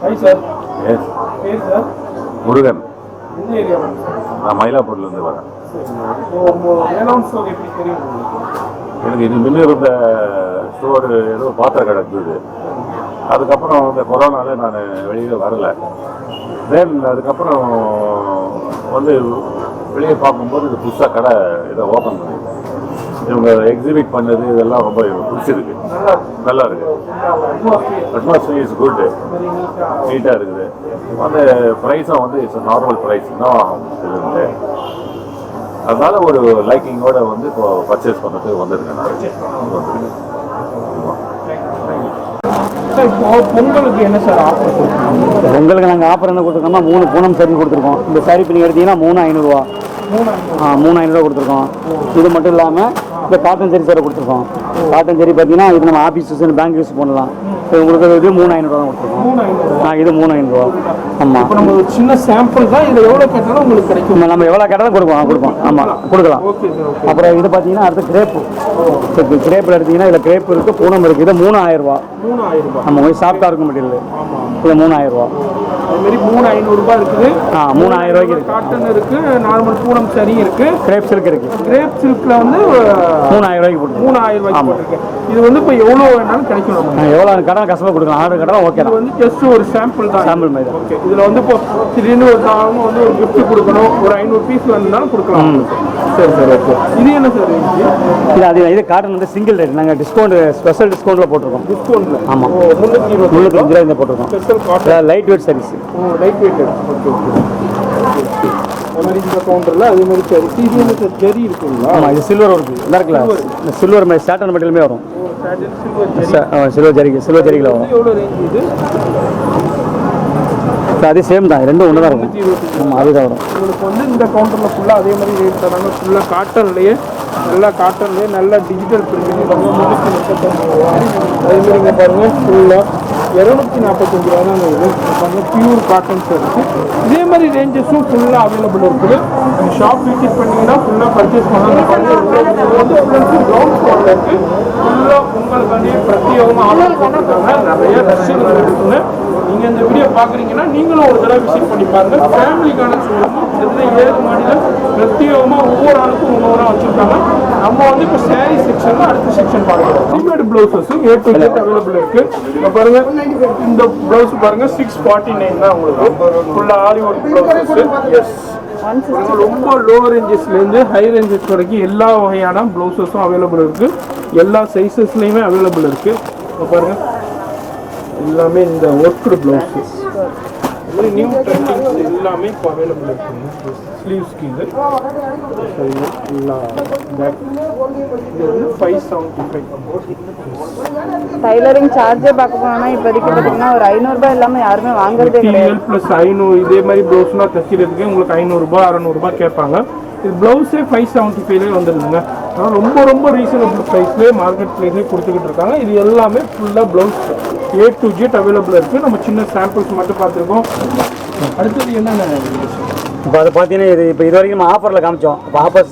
Hi sir. Yes. Yes sir. Murugan. இந்த area வந்து நான் மயிலாப்பூர்லேருந்து வரேன். வேளாண் ஸ்டோர் எப்படி தெரியும் எனக்கு இது முன்ன இருந்த ஸ்டோர் ஏதோ பாத்திர கடை இருந்தது. அதுக்கப்புறம் இந்த கொரோனால நான் வெளியே வரலை. தென் அதுக்கப்புறம் வந்து வெளியே பார்க்கும்போது இது புதுசாக கடை இதை ஓப்பன் பண்ணி இவங்க எக்ஸிபிட் பண்ணது இதெல்லாம் ரொம்ப பிடிச்சிருக்கு. நல்லா இருக்கு. அட்மாஸ்பியர் இஸ் குட், நீட்டாக இருக்குது. அந்த ப்ரைஸும் வந்து இட்ஸ் நார்மல் ப்ரைஸ் தான் இருக்குது. அதனால ஒரு லைக்கிங்கோட வந்து இப்போ பர்ச்சேஸ் பண்ணுறதுக்கு வந்திருக்கேன் நான். இப்போ பொங்கலுக்கு என்ன சார் ஆஃபர் கொடுத்துருக்கோம்? பொங்கலுக்கு நாங்கள் ஆஃபர் என்ன கொடுத்துருக்கோம்னா 3 பூனம் சரி கொடுத்துருக்கோம். இந்த சாரி இப்போ நீங்கள் எடுத்தீங்கன்னா 3,500 3,500 கொடுத்துருக்கோம். இது மட்டும் இல்லாமல் இந்த காட்டன் சரி சார் கொடுத்துருக்கோம். காட்டன் சரி பார்த்தீங்கன்னா இது நம்ம ஆஃபீஸ் யூஸ் பேங்க் யூஸ் பண்ணலாம். உங்களுக்கு இது 3,500 தான் கொடுத்துருக்கோம். இது 3,500. ஆமாம். இப்போ நம்ம ஒரு சின்ன சாம்பிள் தான். இதில் எவ்வளோ கேட்டாலும் உங்களுக்கு கிடைக்கும். நம்ம எவ்வளோ கேட்டாலும் கொடுப்போம். ஆமாம், கொடுக்கலாம். Okay sir. ஓகே. அப்புறம் இது பார்த்தீங்கன்னா அடுத்து கிரேப்பு. கிரேப்பில் எடுத்தீங்கன்னா இதில் கிரேப் இருக்குது, பூனம் இருக்குது. இது 3,000. 3,000. நம்ம போய் சாஃப்டாக இருக்கும் மெட்டீரியல். இது 3,000. அதுமாரி 3,500 இருக்குது. 3,000 இருக்குது. காட்டன் இருக்குது, நார்மல் பூனம் சரி இருக்குது, கிரேப் சில்க் இருக்குது. கிரேப் சில்கில் வந்து 3,000 போட்டு 3,000 போட்டிருக்கு. இது வந்து இப்போ எவ்வளோ வேணாலும் கிடைக்கும். நம்ம எவ்வளோ கடன் கஷ்டமாக கொடுக்கலாம். ஆர்டர் கடன் ஓகே. இது வந்து ஜஸ்ட் ஒரு சாம்பிள் தான். சாம்பிள் மாதிரி. ஓகே. இதில் வந்து இப்போ திடீர்னு ஒரு தாவங்க வந்து ஒரு கிஃப்ட் கொடுக்கணும், ஒரு 500 பீஸ் வேணும்னாலும் கொடுக்கலாம். சரி சார். ஓகே. இது என்ன சார் இது காட்டன் வந்து சிங்கிள் ரேட். நாங்கள் டிஸ்கவுண்ட் ஸ்பெஷல் டிஸ்கவுண்ட்டில் போட்டிருக்கோம். டிஸ்கவுண்ட்டில் 325 இந்த போட்டிருக்கோம். Special cotton light weight service. Light weight. Okay okay. அது மாதிரி இந்த கவுண்டரில் அதே மாதிரி சரி. இது வந்து சார் ஜெரி இருக்குங்களா? ஆமாம், இது சில்வர் இருக்குது. நல்லா இருக்குல்ல? இந்த சில்வர் மாதிரி சாட்டன் மெட்டீரியலுமே வரும். சில்வர் ஜரிகில் வரும். எவ்வளோ ரேஞ்ச் இது? அதே சேம் தான், ரெண்டும் ஒன்று தான் இருக்கும். ஆமாம், அதுதான் வரும். உங்களுக்கு வந்து இந்த கவுண்டரில் ஃபுல்லாக அதே மாதிரி ரேட் தராங்க. ஃபுல்லாக காட்டன்லேயே நல்லா காட்டன்லேயே நல்லா டிஜிட்டல் பிரிண்டிங் பாருங்கள். 335 ரூபா. அதேமாதிரி இங்கே பாருங்கள் ஃபுல்லாக 245 ரூபா தான் இருக்குது. பாருங்கள் பியூர் காட்டன்ஸ் இருக்குது. இதே மாதிரி ரேஞ்சஸும் ஃபுல்லாக அவைலபிள் இருக்குது. நீங்கள் ஷாப் விசிட் பண்ணிங்கன்னா ஃபுல்லாக பர்ச்சேஸ் பண்ணலாம். வந்து கிரவுண்ட் ஃப்ளோரில் இருக்குது. ஃபுல்லாக உங்களுக்காண்டி பிரத்யேகமாக ஆர்டர் போட்டிருக்காங்க. நிறைய ரஷ்யங்கள் இருக்குங்க. நீங்கள் இந்த வீடியோ பார்க்குறீங்கன்னா நீங்களும் ஒரு தடவை விசிட் பண்ணி பாருங்கள். ஃபேமிலிக்கான ஷோரூம் இதில் 7 மாடியில் பிரத்யேகமாக ஒவ்வொரு ஆளுக்கும் ஒவ்வொரு வச்சுருக்காங்க. நம்ம வந்து இப்போ சாரீ செக்ஷன் அடுத்த செக்ஷன் பார்க்கலாம். ரெடிமேட் ப்ளவுஸஸும் A to Z அவைலபிள் இருக்குது. இப்போ பாருங்கள், இந்த ப்ளவுஸ் பாருங்கள் 649 தான் உங்களுக்கு. ஃபுல்லாக ஆரி ஒர்க் ப்ளவுஸஸ். எஸ், ரொம்ப லோ ரேஞ்சஸ்லேருந்து ஹை ரேஞ்சஸ் வரைக்கும் எல்லா வகையான ப்ளவுஸஸும் அவைலபிள் இருக்குது. எல்லா சைஸஸ்லேயுமே அவைலபிள் இருக்குது. இப்போ பாருங்கள் எல்லாமே இந்த ஒர்க்டு ப்ளவுஸஸ். இது நியூ ட்ரெண்டிங்ஸ் எல்லாமே இப்போ அவைலபிள் இருக்குங்க. ஸ்லீவ்ஸ்க்கு இது எல்லாம் பேக். இது வந்து 575. டைலரிங் சார்ஜே பார்க்க போனோம்னா இப்போதைக்கு பார்த்தீங்கன்னா ஒரு 500 ரூபாய் இல்லாமல் யாருமே வாங்குறதே கிடையாது. ப்ளஸ் 500 இதே மாதிரி ப்ளவுஸ்லாம் தைக்கிறதுக்கு உங்களுக்கு 500 ரூபாய் 600 ரூபாய் கேட்பாங்க. இது ப்ளவுஸே 575 வந்துருதுங்க. ஆனால் ரொம்ப ரொம்ப ரீசனபிள் ப்ரைஸ்லேயே மார்க்கெட் ப்ரைஸ்லேயே கொடுத்துக்கிட்டு இருக்காங்க. இது எல்லாமே ஃபுல்லாக blouse A to Z available இருக்குது. நம்ம சின்ன சாம்பிள்ஸ் மட்டும் பார்த்துருக்கோம். அடுத்தது என்னென்ன? இப்போ அதை பார்த்தீங்கன்னா இது வரைக்கும் நம்ம ஆஃபரில் காமிச்சோம். இப்போ ஆஃபர்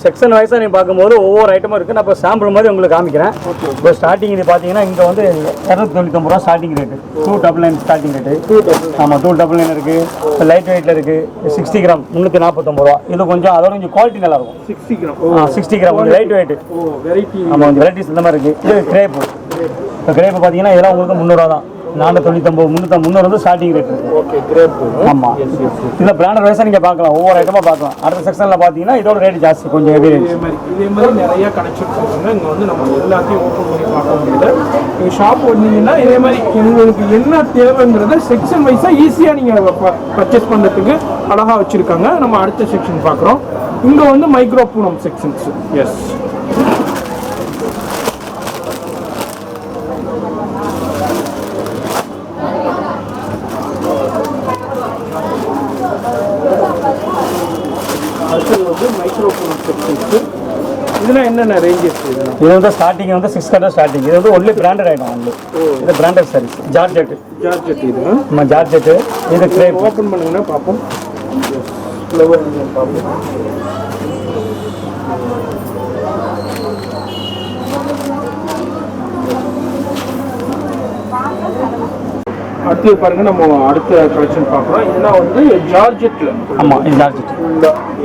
செக்ஷன் வைஸாக நீங்கள் பார்க்கும்போது ஒவ்வொரு ஐட்டமும் இருக்குது. நான் இப்போ சாம்பிள் மாதிரி உங்களுக்கு காமிக்கிறேன். இப்போ ஸ்டார்டிங் இது பார்த்தீங்கன்னா இங்கே வந்து 299 ரூபா ஸ்டார்டிங் ரேட்டு. 299 starting rate. ஆமாம், 299 இருக்குது. லைட் வெயிட்டில் இருக்குது. 60 கிராம் 349 ரூபா. இது கொஞ்சம் அதோட கொஞ்சம் குவாலிட்டி நல்லாயிருக்கும். 60 கிராம். 60 கிராம் கொஞ்சம் லைட் வெயிட்டு. வெரைட்டி. ஆமாம், கொஞ்சம் வெரைட்டிஸ் இந்த மாதிரி இருக்குது. இது கிரேப்பு. இப்போ கிரேப்பு பார்த்தீங்கன்னா இதெல்லாம் உங்களுக்கு 300 ரூபா தான். 499 300 வந்து ஸ்டார்டிங் ரேட் இருக்குது. Okay, crepe. ஆமாம், இதில் பிராண்டட் வைஸாக நீங்கள் பார்க்கலாம். ஒவ்வொரு ஐட்டமாக பார்க்கலாம். அடுத்த செக்ஷனில் பார்த்தீங்கன்னா இதோட ரேட் ஜாஸ்தி, கொஞ்சம் ஹெவி ரேட். இதே மாதிரி நிறைய கனெக்ஷன்ஸ் இருக்குங்க. இங்கே வந்து நம்ம எல்லாத்தையும் ஓப்பன் பண்ணி பார்க்க முடியல. நீங்கள் ஷாப் வந்தீங்கன்னா இதே மாதிரி உங்களுக்கு என்ன தேவைங்கிறத செக்ஷன் வைஸாக ஈஸியாக நீங்கள் பர்ச்சேஸ் பண்ணுறதுக்கு அழகாக வச்சுருக்காங்க. நம்ம அடுத்த செக்ஷன் பார்க்குறோம். இங்கே வந்து மைக்ரோ பூனம் செக்ஷன்ஸ். எஸ், அடுத்தது வந்து மைக்ரோ பூனம் செக்ஷன்ஸ். இதெல்லாம் என்னென்ன ரேஞ்சஸ்? இது வந்து ஸ்டார்டிங் வந்து 600 ஸ்டார்டிங். இது வந்து ஒன்லி பிராண்டட் ஐட்டம். ஒன்லி இது பிராண்டட் சாரீஸ். ஜார்ஜெட். இது நம்ம ஜார்ஜெட்டு. இது கிரேப். ஓப்பன் பண்ணுங்கன்னா பார்ப்போம். ஃப்ளவர் பார்ப்போம். அடுத்து பாருங்க நம்ம அடுத்த கலெக்ஷன் பார்க்கலாம். இதெல்லாம் வந்து ஜார்ஜெட்ல. ஆமாம், இது ஜார்ஜெட்.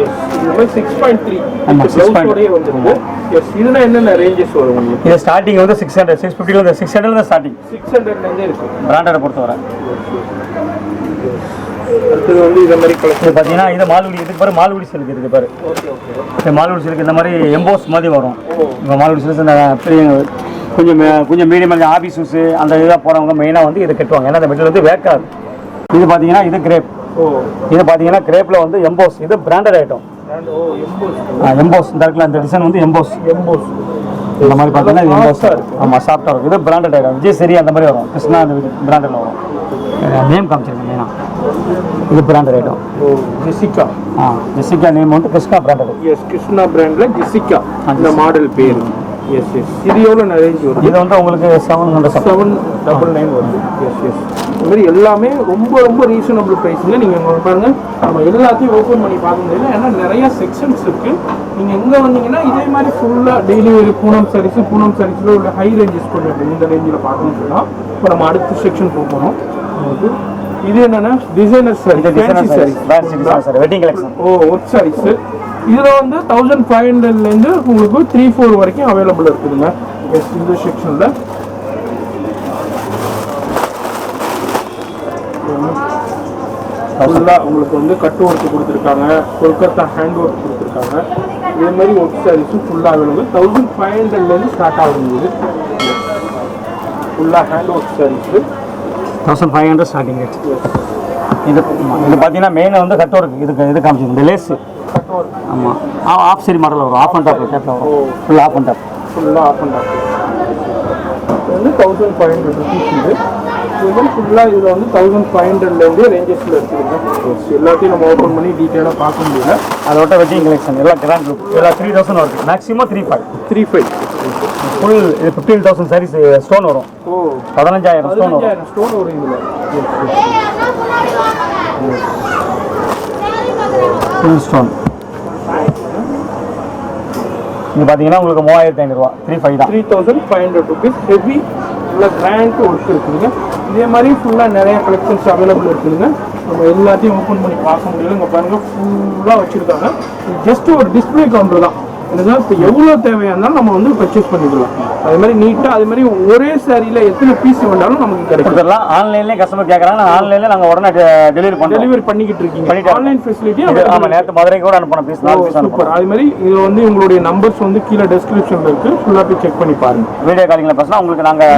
எஸ், இது மாதிரி 6.3 ஆமாம், 6.3 வந்துருக்கு. எஸ், இதுனா என்னென்ன ரேஞ்சஸ் வரும் உங்களுக்கு? இது ஸ்டார்டிங் வந்து 600, 650 600 ஸ்டார்டிங். 600 இருக்கு பிராண்டடை பொறுத்தவரை. அடுத்தது வந்து இந்த மாதிரி இது கலெக்ஷன் பார்த்தீங்கன்னா இது மால்குடி, இதுக்கு பாரு மால்குடி சில்க் இருக்குது பாரு. Okay okay. இந்த மால்குடி சில்க் இந்த மாதிரி எம்போஸ் மாதிரி வரும். இப்போ மால்குடி சில்க் இந்த பெரிய கொஞ்சம் மீடியம் ஆஃபீஸ் யூஸு அந்த இதெல்லாம் போகிறவங்க மெயினாக வந்து இதை கட்டுவாங்க. ஏன்னா அந்த மெட்டீரியல் வந்து வேக்காது. இது பார்த்தீங்கன்னா இது கிரேப். இது பார்த்தீங்கன்னா கிரேப்பில் வந்து எம்போஸ். இது பிராண்டட் ஐட்டம். எம்போஸ் இந்த இடத்துல இந்த டிசைன் வந்து எம்போஸ். இந்த மாதிரி பார்த்தீங்கன்னா இது எம்போஸ். ஆமாம், சாஃப்டாக இருக்கும். இது பிராண்டட் ஐட்டம். விஜய் சரி அந்த மாதிரி வரும். கிருஷ்ணா அந்த பிராண்டடில் வரும். நேம் காமிச்சிருக்கேன் மெயினாக. இது branded item. Jessica. Jessica name வந்து கிருஷ்ணா பிராண்டட். எஸ், கிருஷ்ணா பிராண்ட்ல ஜெசிகா இந்த மாடல் பேர். Yes yes. இது எவ்வளோ ரேஞ்ச் வரும்? இது வந்து உங்களுக்கு 799 வருது. Yes yes. இந்த மாதிரி எல்லாமே ரொம்ப ரொம்ப ரீசனபிள் ப்ரைஸுங்க. நீங்கள் பாருங்க, நம்ம எல்லாத்தையும் ஓப்பன் பண்ணி பார்க்க முடியல. ஏன்னா நிறைய செக்ஷன்ஸ் இருக்கு. நீங்கள் எங்கே வந்தீங்கன்னா இதே மாதிரி ஃபுல்லாக டெய்லி ஒரு பூனம் சாரீஸில் உள்ள ஹை ரேஞ்சஸ் கொஞ்சம் இந்த ரேஞ்சில் பார்க்கணும்னு சொன்னால் இப்போ நம்ம அடுத்த செக்ஷன் போகணும். இது என்னன்னா designer sari, wedding collection. Work saris. இதில் வந்து 1500லேருந்து உங்களுக்கு 3-4 வரைக்கும் அவைலபிள் இருக்குதுங்க. எஸ், இந்த செக்ஷனில் ஃபுல்லாக உங்களுக்கு வந்து கட்டு ஒர்க்கு கொடுத்துருக்காங்க, கொல்கத்தா ஹேண்ட் ஒர்க் கொடுத்துருக்காங்க. இதே மாதிரி ஒர்க் சாரீஸும் ஃபுல்லாக அவைலபிள். 1500லேருந்து ஸ்டார்ட் ஆகுது. ஃபுல்லாக hand work saris 1500 starting rate. இது பார்த்தீங்கன்னா மெயின் வந்து கட் ஒர்க். இது காமிச்சிங்க இந்த லேஸு. ஆமாம், ஆஃப் சரி மாடல் வரும். ஆஃப் அண்ட் டாப் கேப்பில் வரும். ஃபுல்லாக ஆஃப் அண்ட் டாப். வந்து 1500 ருபீஸ். இது வந்து ஃபுல்லாக இதில் வந்து 1500லேருந்து ரேஞ்சஸில் இருக்குதுங்க. எல்லாத்தையும் நம்ம ஓப்பன் பண்ணி டீட்டெயிலாக பார்க்க முடியல. அதோட வெட்டிங் கலெக்ஷன் எல்லாம் கிராண்ட் லுக். எல்லாம் 3000 வருது. Maximum 35 full. இது 15,000 சாரீஸ் ஸ்டோன் வரும். 15,000 ஸ்டோன் வரும். ஸ்டோன் வரும் இதில். Full stone. இது பார்த்தீங்கன்னா உங்களுக்கு 3500 35 தான். 3500 ருபீஸ். ஹெவி ஃபுல்லாக கிராண்ட் ஒர்க் இருக்குதுங்க. இதே மாதிரி ஃபுல்லாக நிறைய கலெக்ஷன்ஸ் அவைலபிள் இருக்குதுங்க. நம்ம எல்லாத்தையும் ஓப்பன் பண்ணி பார்க்க முடியல. இங்கே பாருங்கள் ஃபுல்லாக வச்சுருக்காங்க. ஜஸ்ட் ஒரு டிஸ்பிளே கவுண்டர் தான். இதுதான் இப்போ எவ்வளோ தேவையாக இருந்தாலும் நம்ம வந்து பர்ச்சேஸ் பண்ணிக்கலாம். அது மாதிரி நீட்டாக அது மாதிரி ஒரே சாரியில் எத்தனை பீஸ் வேண்டாலும் நமக்கு கிடைக்கும். ஆன்லைன்லேயே கஸ்டமர் கேட்குறாங்க. ஆன்லைனில் நாங்கள் உடனே டெலிவரி பண்ணிக்கிட்டு இருக்கீங்க. Online facility. ஆமாம், நேற்று மதுரைக்கு கூட அனுப்பின பீஸ் 4 பீஸ் சூப்பர். அது மாதிரி இது வந்து உங்களுடைய நம்பர்ஸ் வந்து கீழே டெஸ்கிரிப்ஷனில் இருக்குது. ஃபுல்லாக போய் செக் பண்ணி பாருங்க. வீடியோ காலிங்கில் பேசினா உங்களுக்கு நாங்கள்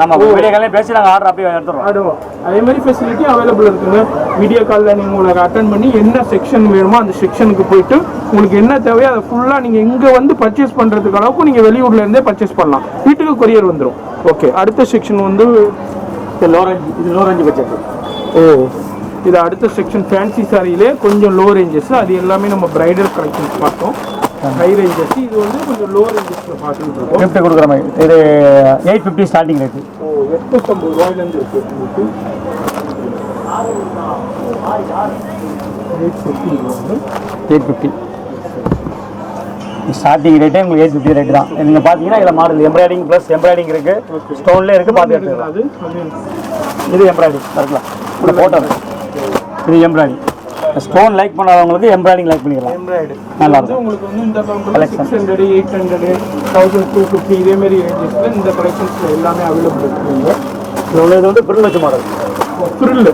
நம்ம வீடியோ காலையும் பேசி நாங்கள் ஆர்டர் அப்படியே எடுத்துருவோம். அதே மாதிரி ஃபெசிலிட்டி அவைலபிள் இருக்குங்க. வீடியோ காலில் நீங்கள் உங்களுக்கு அட்டன் பண்ணி என்ன செக்ஷன் வேணுமோ அந்த செக்ஷனுக்கு போயிட்டு உங்களுக்கு என்ன தேவையோ அதை ஃபுல்லாக நீங்கள் இங்கே வந்து பர்ச்சேஸ் பண்ணுறதுக்கு அளவுக்கு நீங்கள் வெளியூர்லேருந்தே பர்ச்சேஸ் பண்ணலாம். வீட்டுக்கு கொரியர் வந்துடும். ஓகே, அடுத்த செக்ஷன் வந்து லோ ரேஞ்ச் பட்ஜெட். இது அடுத்த செக்ஷன் ஃபேன்சி சாரியிலே கொஞ்சம் லோ ரேஞ்சஸ். அது எல்லாமே நம்ம பிரைடல் கலெக்ஷன்ஸ் பார்த்தோம். High ranges. இது வந்து கொஞ்சம் லோ ரேஞ்சஸில் பார்த்துட்டு இருக்கோம். கிஃப்ட் கொடுக்குற மாதிரி. இது 850 ஸ்டார்டிங் ரேட்டு. 850 ரூபாயிலேருந்து இருக்குது உங்களுக்கு. 850 ஸ்டார்டிங் ரேட்டே உங்களுக்கு 850 ரேட் தான். நீங்கள் பார்த்தீங்கன்னா இதில் மாடல் எம்ப்ராய்டிங் ப்ளஸ் எம்ப்ராய்டிங் இருக்குது. ஸ்டோன்லேயே இருக்குது. பார்த்து எடுத்துக்கலாம். இது எம்ப்ராய்டிங் இருக்கலாம். இந்த ஃபோட்டோ இது எம்ப்ராய்டிங். ஸ்டோன் லைக் பண்ணாதவங்களுக்கு எம்ப்ராய்டிங் லைக் பண்ணிக்கலாம். நல்லா இருக்கும். உங்களுக்கு வந்து இந்த கலெக்ஷன் 600, 800, 1250 இதேமாரி ரேஞ்சஸில் இந்த கலெக்ஷன்ஸில் எல்லாமே அவைலபிள் இருக்குங்க. இது வந்து பிரில் வச்ச மாடல். ஃப்ரில்.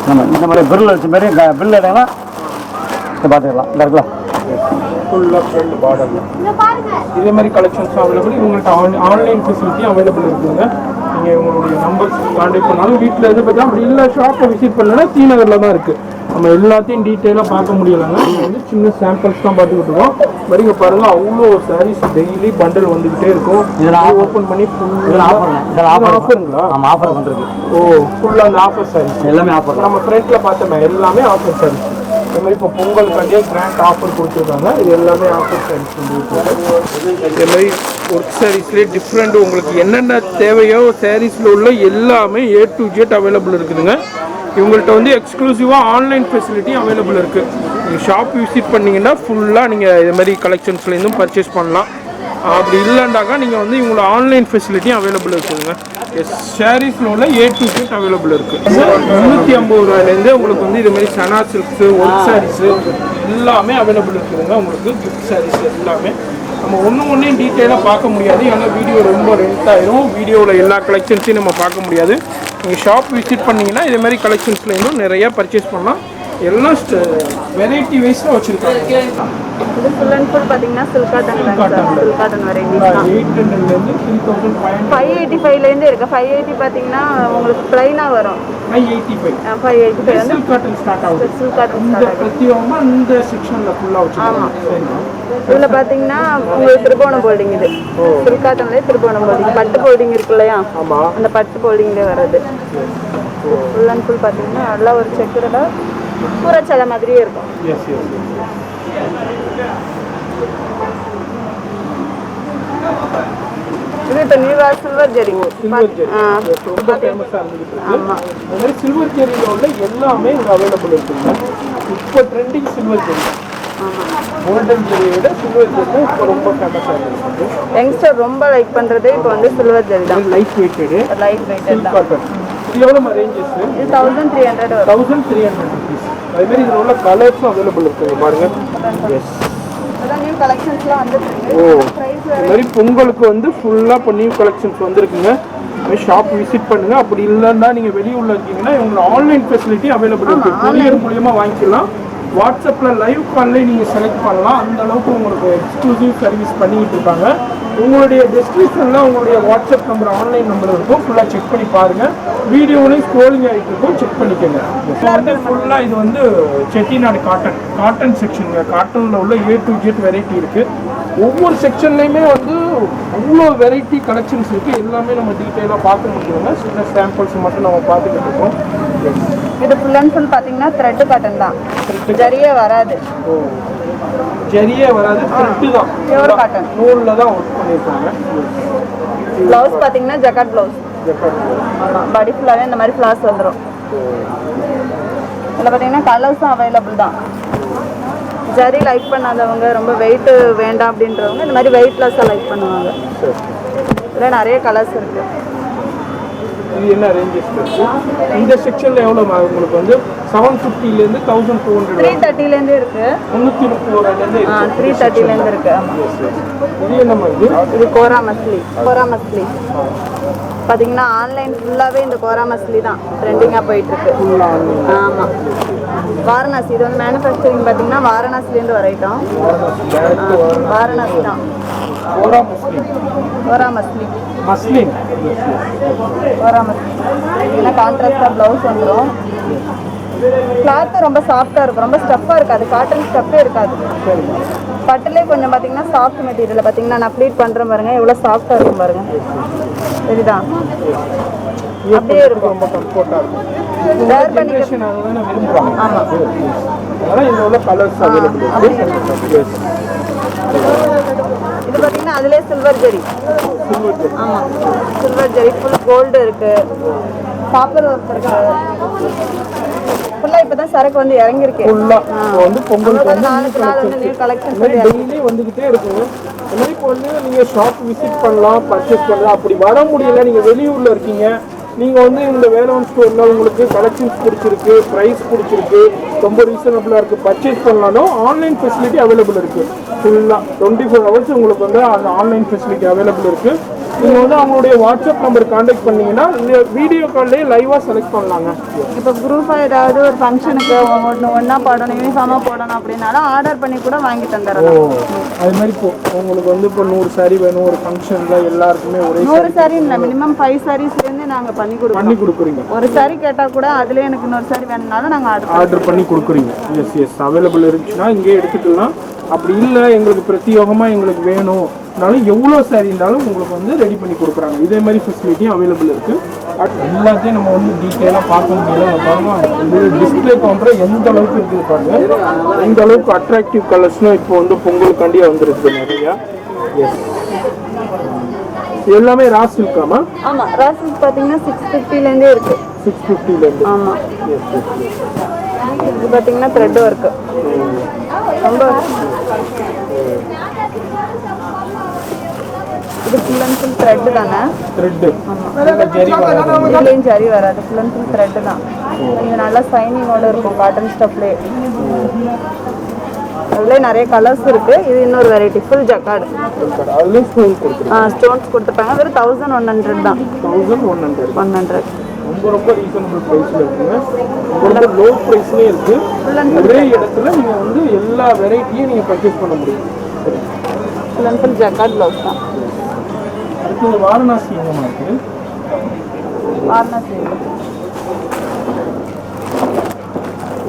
நம்ம இந்த மாதிரி பிரில் வச்ச மாதிரி பிரில் எடுங்கன்னா இதை பார்த்துக்கலாம். இந்த இருக்கலாம் ஃபுல்லாக ஃப்ரண்ட் பார்டரில் இதே மாதிரி கலெக்ஷன்ஸும் அவைலபிள். இவங்கள்ட்ட ஆன்லைன் ஃபெசிலிட்டி அவைலபிள் இருக்குதுங்க. நீங்கள் உங்களுடைய நம்பர்ஸ் கான்டாக்ட் பண்ணாலும் வீட்டில் இருந்து பார்த்தா அப்படி இல்லை ஷாப்பை விசிட் பண்ணலன்னா தீநகரில் தான் இருக்குது. நம்ம எல்லாத்தையும் டீட்டெயிலாக பார்க்க முடியலைங்க. நீங்கள் வந்து சின்ன சாம்பிள்ஸ் தான் பார்த்துக்கிட்டு இருக்கோம். வரிங்க பாருங்கள், அவ்வளோ சாரீஸ் டெய்லி பண்டல் வந்துக்கிட்டே இருக்கும். இதெல்லாம் ஓப்பன் பண்ணி ஆஃபருங்களா? ஆமாம், ஆஃபர் வந்துருக்கு. ஃபுல்லாக அந்த ஆஃபர் சாரீஸ் எல்லாமே ஆஃபர். நம்ம ஃப்ரெண்ட்டில் பார்த்தோமே எல்லாமே ஆஃபர் சாரீஸ். இதே மாதிரி இப்போ பொங்கலுக்காண்டியே கிராண்ட் ஆஃபர் கொடுத்துருக்காங்க. இது எல்லாமே ஆஃபர் சாரீஸ் வந்துருக்கு. இதே மாதிரி ஒர்க் சாரீஸ்லேயே டிஃப்ரெண்ட் உங்களுக்கு என்னென்ன தேவையோ சாரீஸில் உள்ள எல்லாமே A to Z அவைலபிள் இருக்குதுங்க. இவங்கள்ட்ட வந்து எக்ஸ்க்ளூசிவாக ஆன்லைன் ஃபெசிலிட்டி அவைலபிள் இருக்குது. நீங்கள் ஷாப் விசிட் பண்ணிங்கன்னா ஃபுல்லாக நீங்கள் இது மாதிரி கலெக்ஷன்ஸ்லேருந்தும் பர்ச்சேஸ் பண்ணலாம். அப்படி இல்லைண்டாக்கா நீங்கள் வந்து இவங்களோட ஆன்லைன் ஃபெசிலிட்டியும் அவைலபிள் இருக்குதுங்க. எஸ் சாரீஸில் உள்ள A to Z அவைலபிள் இருக்குது. 350 ரூபாயிலேருந்து உங்களுக்கு வந்து இது மாதிரி சனா சில்க்ஸு ஒர்க் சாரீஸு எல்லாமே அவைலபிள் இருக்குதுங்க. உங்களுக்கு கிஃப்ட் சாரீஸ் எல்லாமே நம்ம ஒன்றையும் டீட்டெயிலாக பார்க்க முடியாது, ஏன்னா வீடியோ ரொம்ப லென்த் ஆயிரும். வீடியோவில் எல்லா கலெக்ஷன்ஸையும் நம்ம பார்க்க முடியாது. நீங்கள் ஷாப் விசிட் பண்ணிங்கன்னா இதே மாதிரி கலெக்ஷன்ஸில் இன்னும் நிறையா பர்ச்சேஸ் பண்ணலாம். எல்லாம் வெரைட்டி வைஸில் வச்சுருக்காங்க. இது ஃபுல் அண்ட் ஃபுல் பார்த்தீங்கன்னா silk cotton silk cotton varieties தான். 800லேருந்து 3500 585லேருந்து இருக்குது. 580 பார்த்தீங்கன்னா உங்களுக்கு ப்ளைனாக வரும். 585 சில்க் காட்டன் ஸ்டார்ட் ஆகுது. சில்க் காட்டன் இந்த பிரத்யேகமாக இந்த செக்ஷனில் ஃபுல்லாக வச்சுருக்காங்க. இதில் பார்த்தீங்கன்னா உங்களுக்கு திருபுவனம் போல்டிங், இது சில்க் காட்டன்லேயே திருபுவனம் போல்டிங், பட்டு போல்டிங் இருக்கு இல்லையா, அந்த பட்டு போல்டிங்லேயே வர்றது. ஃபுல் அண்ட் ஃபுல் பார்த்தீங்கன்னா நல்லா ஒரு செக்குல பூரச்சலை மாதிரியே இருக்கும். இது இப்போ நியூவா சில்வர் ஜெரி. ஆமாம், சில்வர் ஜெரியில் உள்ள எல்லாமே இங்கே அவைலபிள் இருக்குங்க. இப்போ ட்ரெண்டிங் சில்வர் ஜெரி. கோல்டன் ஜெரியை விட சில்வர் ஜெரி தான் இப்போ ரொம்ப ஃபேமஸாக இருக்குது. யங்ஸ்டர் ரொம்ப லைக் பண்ணுறது இப்போ வந்து சில்வர் ஜெரி தான். லைட் வெயிட்டடு தான். காட்டன். இது எவ்வளோ ரேஞ்சஸ்? இது 1300 வரும். 1300 rupees. அதேமாதிரி இதில் உள்ள கலர்ஸும் அவைலபிள் இருக்குங்க பாருங்கள். எஸ், அதான் நியூ கலெக்ஷன்ஸ்லாம் வந்துருக்கு. இது மாதிரி பொங்கலுக்கு வந்து ஃபுல்லாக இப்போ நியூ கலெக்ஷன்ஸ் வந்துருக்குங்க. ஷாப் விசிட் பண்ணுங்க. அப்படி இல்லைன்னா நீங்கள் வெளியூரில் இருக்கீங்கன்னா இவங்களோட ஆன்லைன் ஃபெசிலிட்டி அவைலபிள் இருக்குது. கொரியர் மூலியமாக வாங்கிக்கலாம். வாட்ஸ்அப்பில் லைவ் கால்லே நீங்கள் செலக்ட் பண்ணலாம். அந்த அளவுக்கு உங்களுக்கு எக்ஸ்க்ளூசிவ் சர்வீஸ் பண்ணிக்கிட்டு இருக்காங்க. உங்களுடைய டெஸ்கிரிப்ஷனில் உங்களுடைய வாட்ஸ்அப் நம்பர் ஆன்லைன் நம்பர் இருக்கும். ஃபுல்லாக செக் பண்ணி பாருங்கள். வீடியோலையும் ஸ்க்ரோலிங் ஆகிட்டு இருக்கும், செக் பண்ணிக்கோங்க. இப்போ வந்து ஃபுல்லாக இது வந்து செட்டிநாடு காட்டன் செக்ஷனுங்க. காட்டனில் உள்ள A to Z வெரைட்டி இருக்குது. ஒவ்வொரு செக்ஷன்லையுமே வந்து அவ்வளோ வெரைட்டி கலெக்ஷன்ஸ் இருக்குது. எல்லாமே நம்ம டீட்டெயிலாக பார்க்க முடியுங்க. சின்ன சாம்பிள்ஸ் மட்டும் நம்ம பார்த்துக்கிட்டு இருக்கோம். இது ஃபுல் அண்ட் ஃபுல் பார்த்தீங்கன்னா த்ரெட் காட்டன் தான், ஜரியே வராது. ஜரியே வராது, த்ரெட்டு தான், பியூர் காட்டன் நூலில் தான் ஒர்க் பண்ணியிருக்காங்க. ப்ளவுஸ் பார்த்தீங்கன்னா ஜக்காட் ப்ளவுஸ். பாடி ஃபுல்லாகவே இந்த மாதிரி ஃப்ளார்ஸ் வந்துடும். இதில் பார்த்தீங்கன்னா கலர்ஸும் அவைலபிள் தான். ஜரி லைக் பண்ணாதவங்க, ரொம்ப வெயிட் வேண்டாம் அப்படின்றவங்க இந்த மாதிரி வெயிட்லெஸ்ஸாக லைக் பண்ணுவாங்க. இதில் நிறைய கலர்ஸ் இருக்குது. இது என்ன ரேஞ்சஸ் இருக்குது? இந்த செக்ஷனில் எவ்வளோ உங்களுக்கு வந்து 750லேருந்து 1200, 330லேருந்து இருக்குது, 330 330லேருந்து இருக்குது. இது என்ன மாதிரி? இது கோரா மஸ்லி. பார்த்தீங்கன்னா ஆன்லைன் ஃபுல்லாகவே இந்த கோரா மஸ்லி தான் ட்ரெண்டிங்காக போயிட்டுருக்கு. ஆமாம், வாரணாசி. இது வந்து மேனுஃபேக்சரிங் பார்த்தீங்கன்னா வாரணாசிலேருந்து வர ஐட்டம். வாரணாசி தான். கோரா மஸ்லி ஏன்னா கான்ட்ராஸ்டாக ப்ளவுஸ் வந்துடும். கிளாத்து ரொம்ப சாஃப்டாக இருக்கும், ரொம்ப ஸ்டஃப்பாக இருக்காது. காட்டன் ஸ்டஃப்பே இருக்காது. பட்டுலேயே கொஞ்சம் பார்த்தீங்கன்னா சாஃப்ட் மெட்டீரியல். பார்த்தீங்கன்னா நான் ப்ளீட் பண்ணுறேன் பாருங்கள், எவ்வளோ சாஃப்டாக இருக்கும் பாருங்கள். சரிதா? அப்படியே இருக்கும், ரொம்ப கம்ஃபர்ட்டாக இருக்கும். வேர் பண்ணிக்க. ஆமாம், அதனால் இதில் உள்ள கலர்ஸ் அவைலபிள் இருக்குது. இது பார்த்தீங்கன்னா அதிலே சில்வர் ஜெரி. ஆமாம், சில்வர் ஜெரி ஃபுல் கோல்டு இருக்குது, காப்பர் ஒர்க் இருக்குது. ஃபுல்லாக இப்போ தான் சரக்கு வந்து இறங்கியிருக்கு. ஃபுல்லாக வந்து பொங்கலுக்கு வந்து 4 நாள் வந்து நியூ கலெக்ஷன் டெய்லி வந்துக்கிட்டே இருக்குங்க. இந்த மாதிரி இப்போ வந்து நீங்கள் ஷாப் விசிட் பண்ணலாம், பர்ச்சேஸ் பண்ணலாம். அப்படி வர முடியல, நீங்கள் வெளியூரில் இருக்கீங்க, நீங்கள் வந்து இந்த வேலவன் ஸ்டோரில் உங்களுக்கு கலெக்ஷன்ஸ் பிடிச்சிருக்கு, ப்ரைஸ் பிடிச்சிருக்கு, ரொம்ப ரீசனபிளாக இருக்குது, பர்ச்சேஸ் பண்ணலாலும் ஆன்லைன் ஃபெசிலிட்டி அவைலபிள் இருக்குது. ஃபுல்லாக 24 hours உங்களுக்கு வந்து அந்த ஆன்லைன் ஃபெசிலிட்டி அவைலபிள் இருக்குது. நீங்கள் வந்து அவங்களுடைய வாட்ஸ்அப் நம்பர் கான்டாக்ட் பண்ணிங்கன்னா வீடியோ கால்லேயே லைவாக செலக்ட் பண்ணலாங்க. இப்போ குரூப்பாக ஏதாவது ஒரு ஃபங்க்ஷனுக்கு ஒன்றா போடணும், யூனிஃபார்மாக போடணும் அப்படின்னாலும் ஆர்டர் பண்ணி கூட வாங்கி தந்துடலாம். அது மாதிரி இப்போ உங்களுக்கு வந்து இப்போ 100 saree வேணும் ஒரு ஃபங்க்ஷனில், எல்லாருக்குமே ஒரே 100 saree இல்லை, மினிமம் 5 sareesலேருந்து நாங்கள் பண்ணி கொடுக்குறீங்க. ஒரு saree கேட்டால் கூட அதுலேயே எனக்கு இன்னொரு saree வேணும்னாலும் நாங்கள் ஆர்டர் பண்ணி கொடுக்குறீங்க. எஸ் அவைலபிள் இருந்துச்சுன்னா இங்கே எடுத்துக்கலாம். அப்படி இல்லை எங்களுக்கு பிரத்யேகமாக எங்களுக்கு வேணும்னாலும் எவ்வளோ சாரி இருந்தாலும் உங்களுக்கு வந்து ரெடி பண்ணி கொடுக்குறாங்க. இதே மாதிரி ஃபெசிலிட்டியும் அவைலபிள் இருக்குது. எல்லாத்தையும் நம்ம வந்து டீட்டெயிலாக பார்க்க முடியல. பாருங்கள் டிஸ்பிளே கவுண்டர் எந்த அளவுக்கு இருக்குது பாருங்கள். இந்த அளவுக்கு அட்ராக்டிவ் கலர்ஸ்னும் இப்போ வந்து பொங்கலுக்காண்டியாக வந்துருக்கு நிறையா. எஸ், எல்லாமே ரா சில்காமா? ஆமாம், ரா சில்க் பார்த்தீங்கன்னா 650லேருந்தே இருக்குது. 650லேருந்து. ஆமாம், இது பார்த்தீங்கன்னா த்ரெட் ஒர்க்கு ரொம்ப. இது ஃபுல் அண்ட் ஃபுல் த்ரெட் தானே. த்ரெட்டு ஜரி வராது. இதுலேயும் ஜரி வராது, ஃபுல் அண்ட் ஃபுல் த்ரெட்டு தான். இது நல்லா ஷைனிங்கோட இருக்கும் காட்டன் ஸ்டஃப்லேயே. அதுலேயே நிறைய கலர்ஸ் இருக்கு. இது இன்னொரு வெரைட்டி ஃபுல் ஜக்கார்டு. அதுலேயும் ஸ்டோன் கொடுத்துருக்காங்க. ஸ்டோன்ஸ் கொடுத்துருப்பாங்க. வெறும் 1100 தான். 1100 ரொம்ப ரொம்ப ரீசனபிள் ப்ரைஸில் இருக்குங்க. ரொம்ப லோ ப்ரைஸ்லேயே இருக்குது. ஒரே இடத்துல நீங்கள் வந்து எல்லா வெரைட்டியும் நீங்கள் பர்ச்சேஸ் பண்ண முடியும். Full and full jacquard blouse தான். அடுத்து வாரணாசி எங்கம்மா இருக்குது? வாரணாசி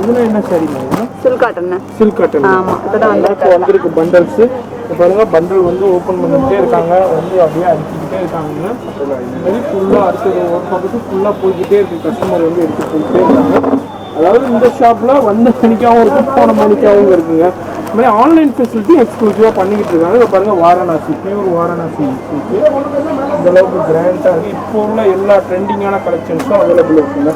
இதில் என்ன சரிங்க? Silk cotton. Silk cotton. ஆமாம், இப்போதான் வந்திருக்கு பண்டல்ஸு. பாருங்க பண்டல் வந்து ஓப்பன் பண்ணிக்கிட்டே இருக்காங்க, வந்து அப்படியே அடிச்சுக்கிட்டே இருக்காங்க. இந்த மாதிரி ஃபுல்லாக அடுத்தது ஒரு பக்கத்து ஃபுல்லாக போய்கிட்டே இருக்குது. கஸ்டமர் வந்து எடுத்து போய்கிட்டே இருக்காங்க. அதாவது இந்த ஷாப்பில் வந்த மணிக்காகவும் இருக்குது, போன மணிக்காகவும் இருக்குங்க. இந்த மாதிரி ஆன்லைன் ஃபெசிலிட்டி எக்ஸ்க்ளூசிவாக பண்ணிக்கிட்டு இருக்காங்க. இதை பாருங்கள் வாரணாசி, பியூர் வாரணாசி இந்த அளவுக்கு கிராண்டாக இருக்குது. இப்போ உள்ள எல்லா ட்ரெண்டிங்கான கலெக்ஷன்ஸும் அவைலபிள் இருக்குங்க.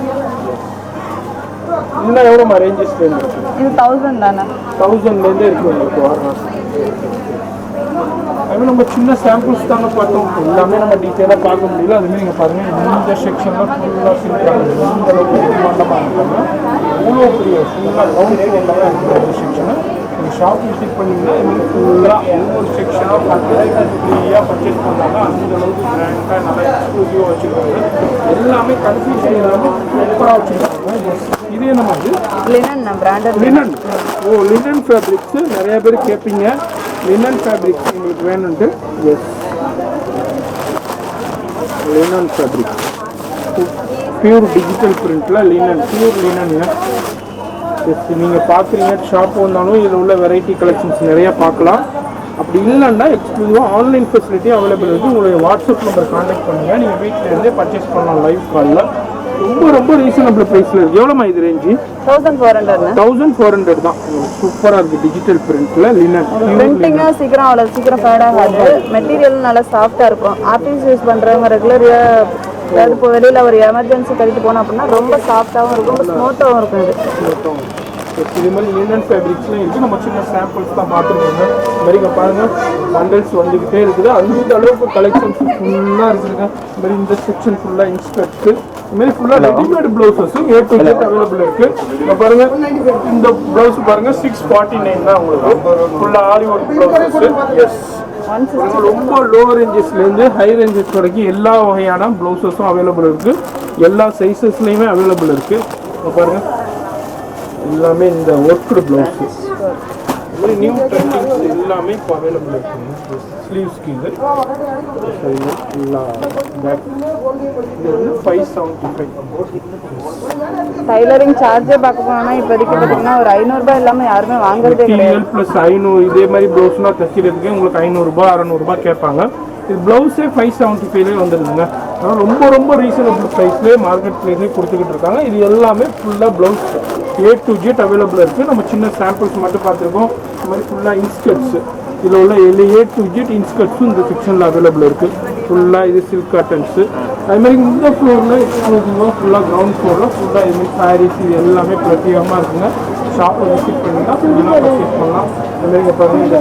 இதெல்லாம் எவ்வளோ ரேஞ்சஸ்லேருந்து இருக்குது? இது 1000 தானே. 1000லேருந்தே இருக்குது உங்களுக்கு வாரணாசி. அதுமாதிரி நம்ம சின்ன சாம்பிள்ஸ் தாங்க பார்த்தோம், எல்லாமே நம்ம டீட்டெயிலாக பார்க்க முடியல. அதுமாதிரி நீங்கள் பாருங்கள், இந்த செக்ஷனில் ஃபுல்லாக சில்காங்க. இந்த அளவுக்கு டிமாண்டமாக இருக்காங்க. அவ்வளோ பெரிய ஃபுல்லாக ரவுண்ட் ஃபுல்லாக தான் இருக்குது ஒரு செக்ஷனை. நீங்கள் ஷாப் விசிட் பண்ணிங்கன்னா இதுமாதிரி ஃபுல்லாக ஒவ்வொரு செக்ஷனாக பார்த்து ஃப்ரீயாக பர்ச்சேஸ் பண்ணாங்க. அந்த அளவுக்கு கிராண்டாக நல்லா எக்ஸ்க்ளூசிவாக வச்சுருக்காங்க. எல்லாமே கன்ஃபியூஷன் இல்லாமல் சூப்பராக வச்சுருக்காங்க. இதே நம்ம வந்து linen branded linen. Linen fabrics நிறைய பேர் கேட்பீங்க. லினன் ஃபேப்ரிக்ஸ் உங்களுக்கு வேணும்ட்டு. Yes, linen fabrics pure digital பிரிண்டில் லினன், பியூர் லினனுங்க. எஸ், நீங்கள் பார்க்குறீங்க ஷாப் வந்தாலும் இதில் உள்ள வெரைட்டி கலெக்ஷன்ஸ் நிறையா பார்க்கலாம். அப்படி இல்லைன்னா எக்ஸ்க்ளூசிவாக ஆன்லைன் ஃபெசிலிட்டி அவைலபிள் இருக்குது. உங்களுடைய வாட்ஸ்அப் நம்பர் கான்டாக்ட் பண்ணுங்கள். நீங்கள் வீட்டிலேருந்தே பர்ச்சேஸ் பண்ணலாம் லைவ் காலில். ரொம்ப ரொம்ப ரீசனபிள் ப்ரைஸில் இருக்குது. எவ்வளோமா இது ரேஞ்சு? 1400. 1400 தான். சூப்பராக இருக்குது டிஜிட்டல் பிரிண்ட்டில் லினன். பிரிண்டிங்காக சீக்கிரம் அவ்வளோ சீக்கிரம் ஃபேட் ஆகாது. மெட்டீரியல் நல்லா சாஃப்டாக இருக்கும். ஆஃபீஸ் யூஸ் பண்ணுறவங்க ரெகுலராக அதாவது இப்போ வெளியில் ஒரு எமர்ஜென்சி கழிட்டு போனோம் அப்படின்னா ரொம்ப சாஃப்டாகவும் இருக்கும், ஸ்மூத்தாகவும் இருக்கும். இது மாதிரி லினன் ஃபேப்ரிக்ஸ்லாம் இருக்குது. நம்ம சின்ன சாம்பிள்ஸ் தான் பார்த்துருக்கோங்க. இது மாதிரி பாருங்கள் பண்டல்ஸ் வந்துக்கிட்டே இருக்குது. அந்த அளவுக்கு கலெக்ஷன்ஸ் ஃபுல்லாக இருக்குதுங்க. இது மாதிரி இந்த செக்ஷன் ஃபுல்லாக இன்ஸ்பெக்ட், இதுமாரி ஃபுல்லாக ரெடிமேட் ப்ளவுஸஸும் A to Z அவைலபிள் இருக்குது. இப்போ பாருங்கள் இந்த ப்ளவுஸ் பாருங்கள் 649 தான் உங்களுக்கு. ஃபுல்லாக ஆரி ஒர்க் ப்ளவுஸஸ். எஸ், ரொம்ப லோ ரேஞ்சஸ்லேருந்து ஹை ரேஞ்சஸ் வரைக்கும் எல்லா வகையான ப்ளவுஸஸும் அவைலபிள் இருக்குது. எல்லா சைஸஸ்லேயுமே அவைலபிள் இருக்குது. இப்போ பாருங்கள் எல்லாமே இந்த ஒர்க்டு ப்ளவுஸு. இது மாதிரி நியூ ட்ரெண்டிங்ஸ் எல்லாமே இப்போ அவைலபிள் இருக்குங்க. ஸ்லீவ்ஸ்க்கு இது எல்லா பேக் இது வந்து 575. டைலரிங் சார்ஜே பார்க்க போனோம்னா இப்போதைக்கு பார்த்தீங்கன்னா ஒரு 500 ரூபாய் இல்லாமல் யாருமே வாங்குறதே கிடையாது. ப்ளஸ் 500 இதே மாதிரி ப்ளவுஸ்லாம் தைக்கிறதுக்கு உங்களுக்கு 500 ரூபாய் 600 ரூபாய் கேட்பாங்க. இது ப்ளவுஸே 575 வந்துடுதுங்க. அதனால் ரொம்ப ரொம்ப ரீசனபிள் ப்ரைஸ்லேயே மார்க்கெட் ப்ரைஸ்லேயே கொடுத்துக்கிட்டு இருக்காங்க. இது எல்லாமே ஃபுல்லாக blouse A to Z available இருக்குது. நம்ம சின்ன சாம்பிள்ஸ் மட்டும் பார்த்துருக்கோம். இந்த மாதிரி ஃபுல்லாக இன்ஸ்கர்ட்ஸு இதில் உள்ள A to Z இன்ஸ்கர்ட்ஸும் இந்த செக்ஷனில் அவைலபிள் இருக்குது. ஃபுல்லாக இது சில்க் காட்டன்ஸு. அதுமாதிரி இந்த ஃப்ளோரில் எக்ஸ்க்ளூசிவாக ஃபுல்லாக கிரவுண்ட் ஃப்ளோரில் ஃபுல்லாக இதுமாதிரி சாரீஸ் இது எல்லாமே பிரத்யேகமாக இருக்குங்க. ஷாப்பை விசிட் பண்ணிங்கன்னா ஃபுல்லாக பர்ச்சேஸ் பண்ணலாம். அதுமாதிரி பாருங்கள் இந்த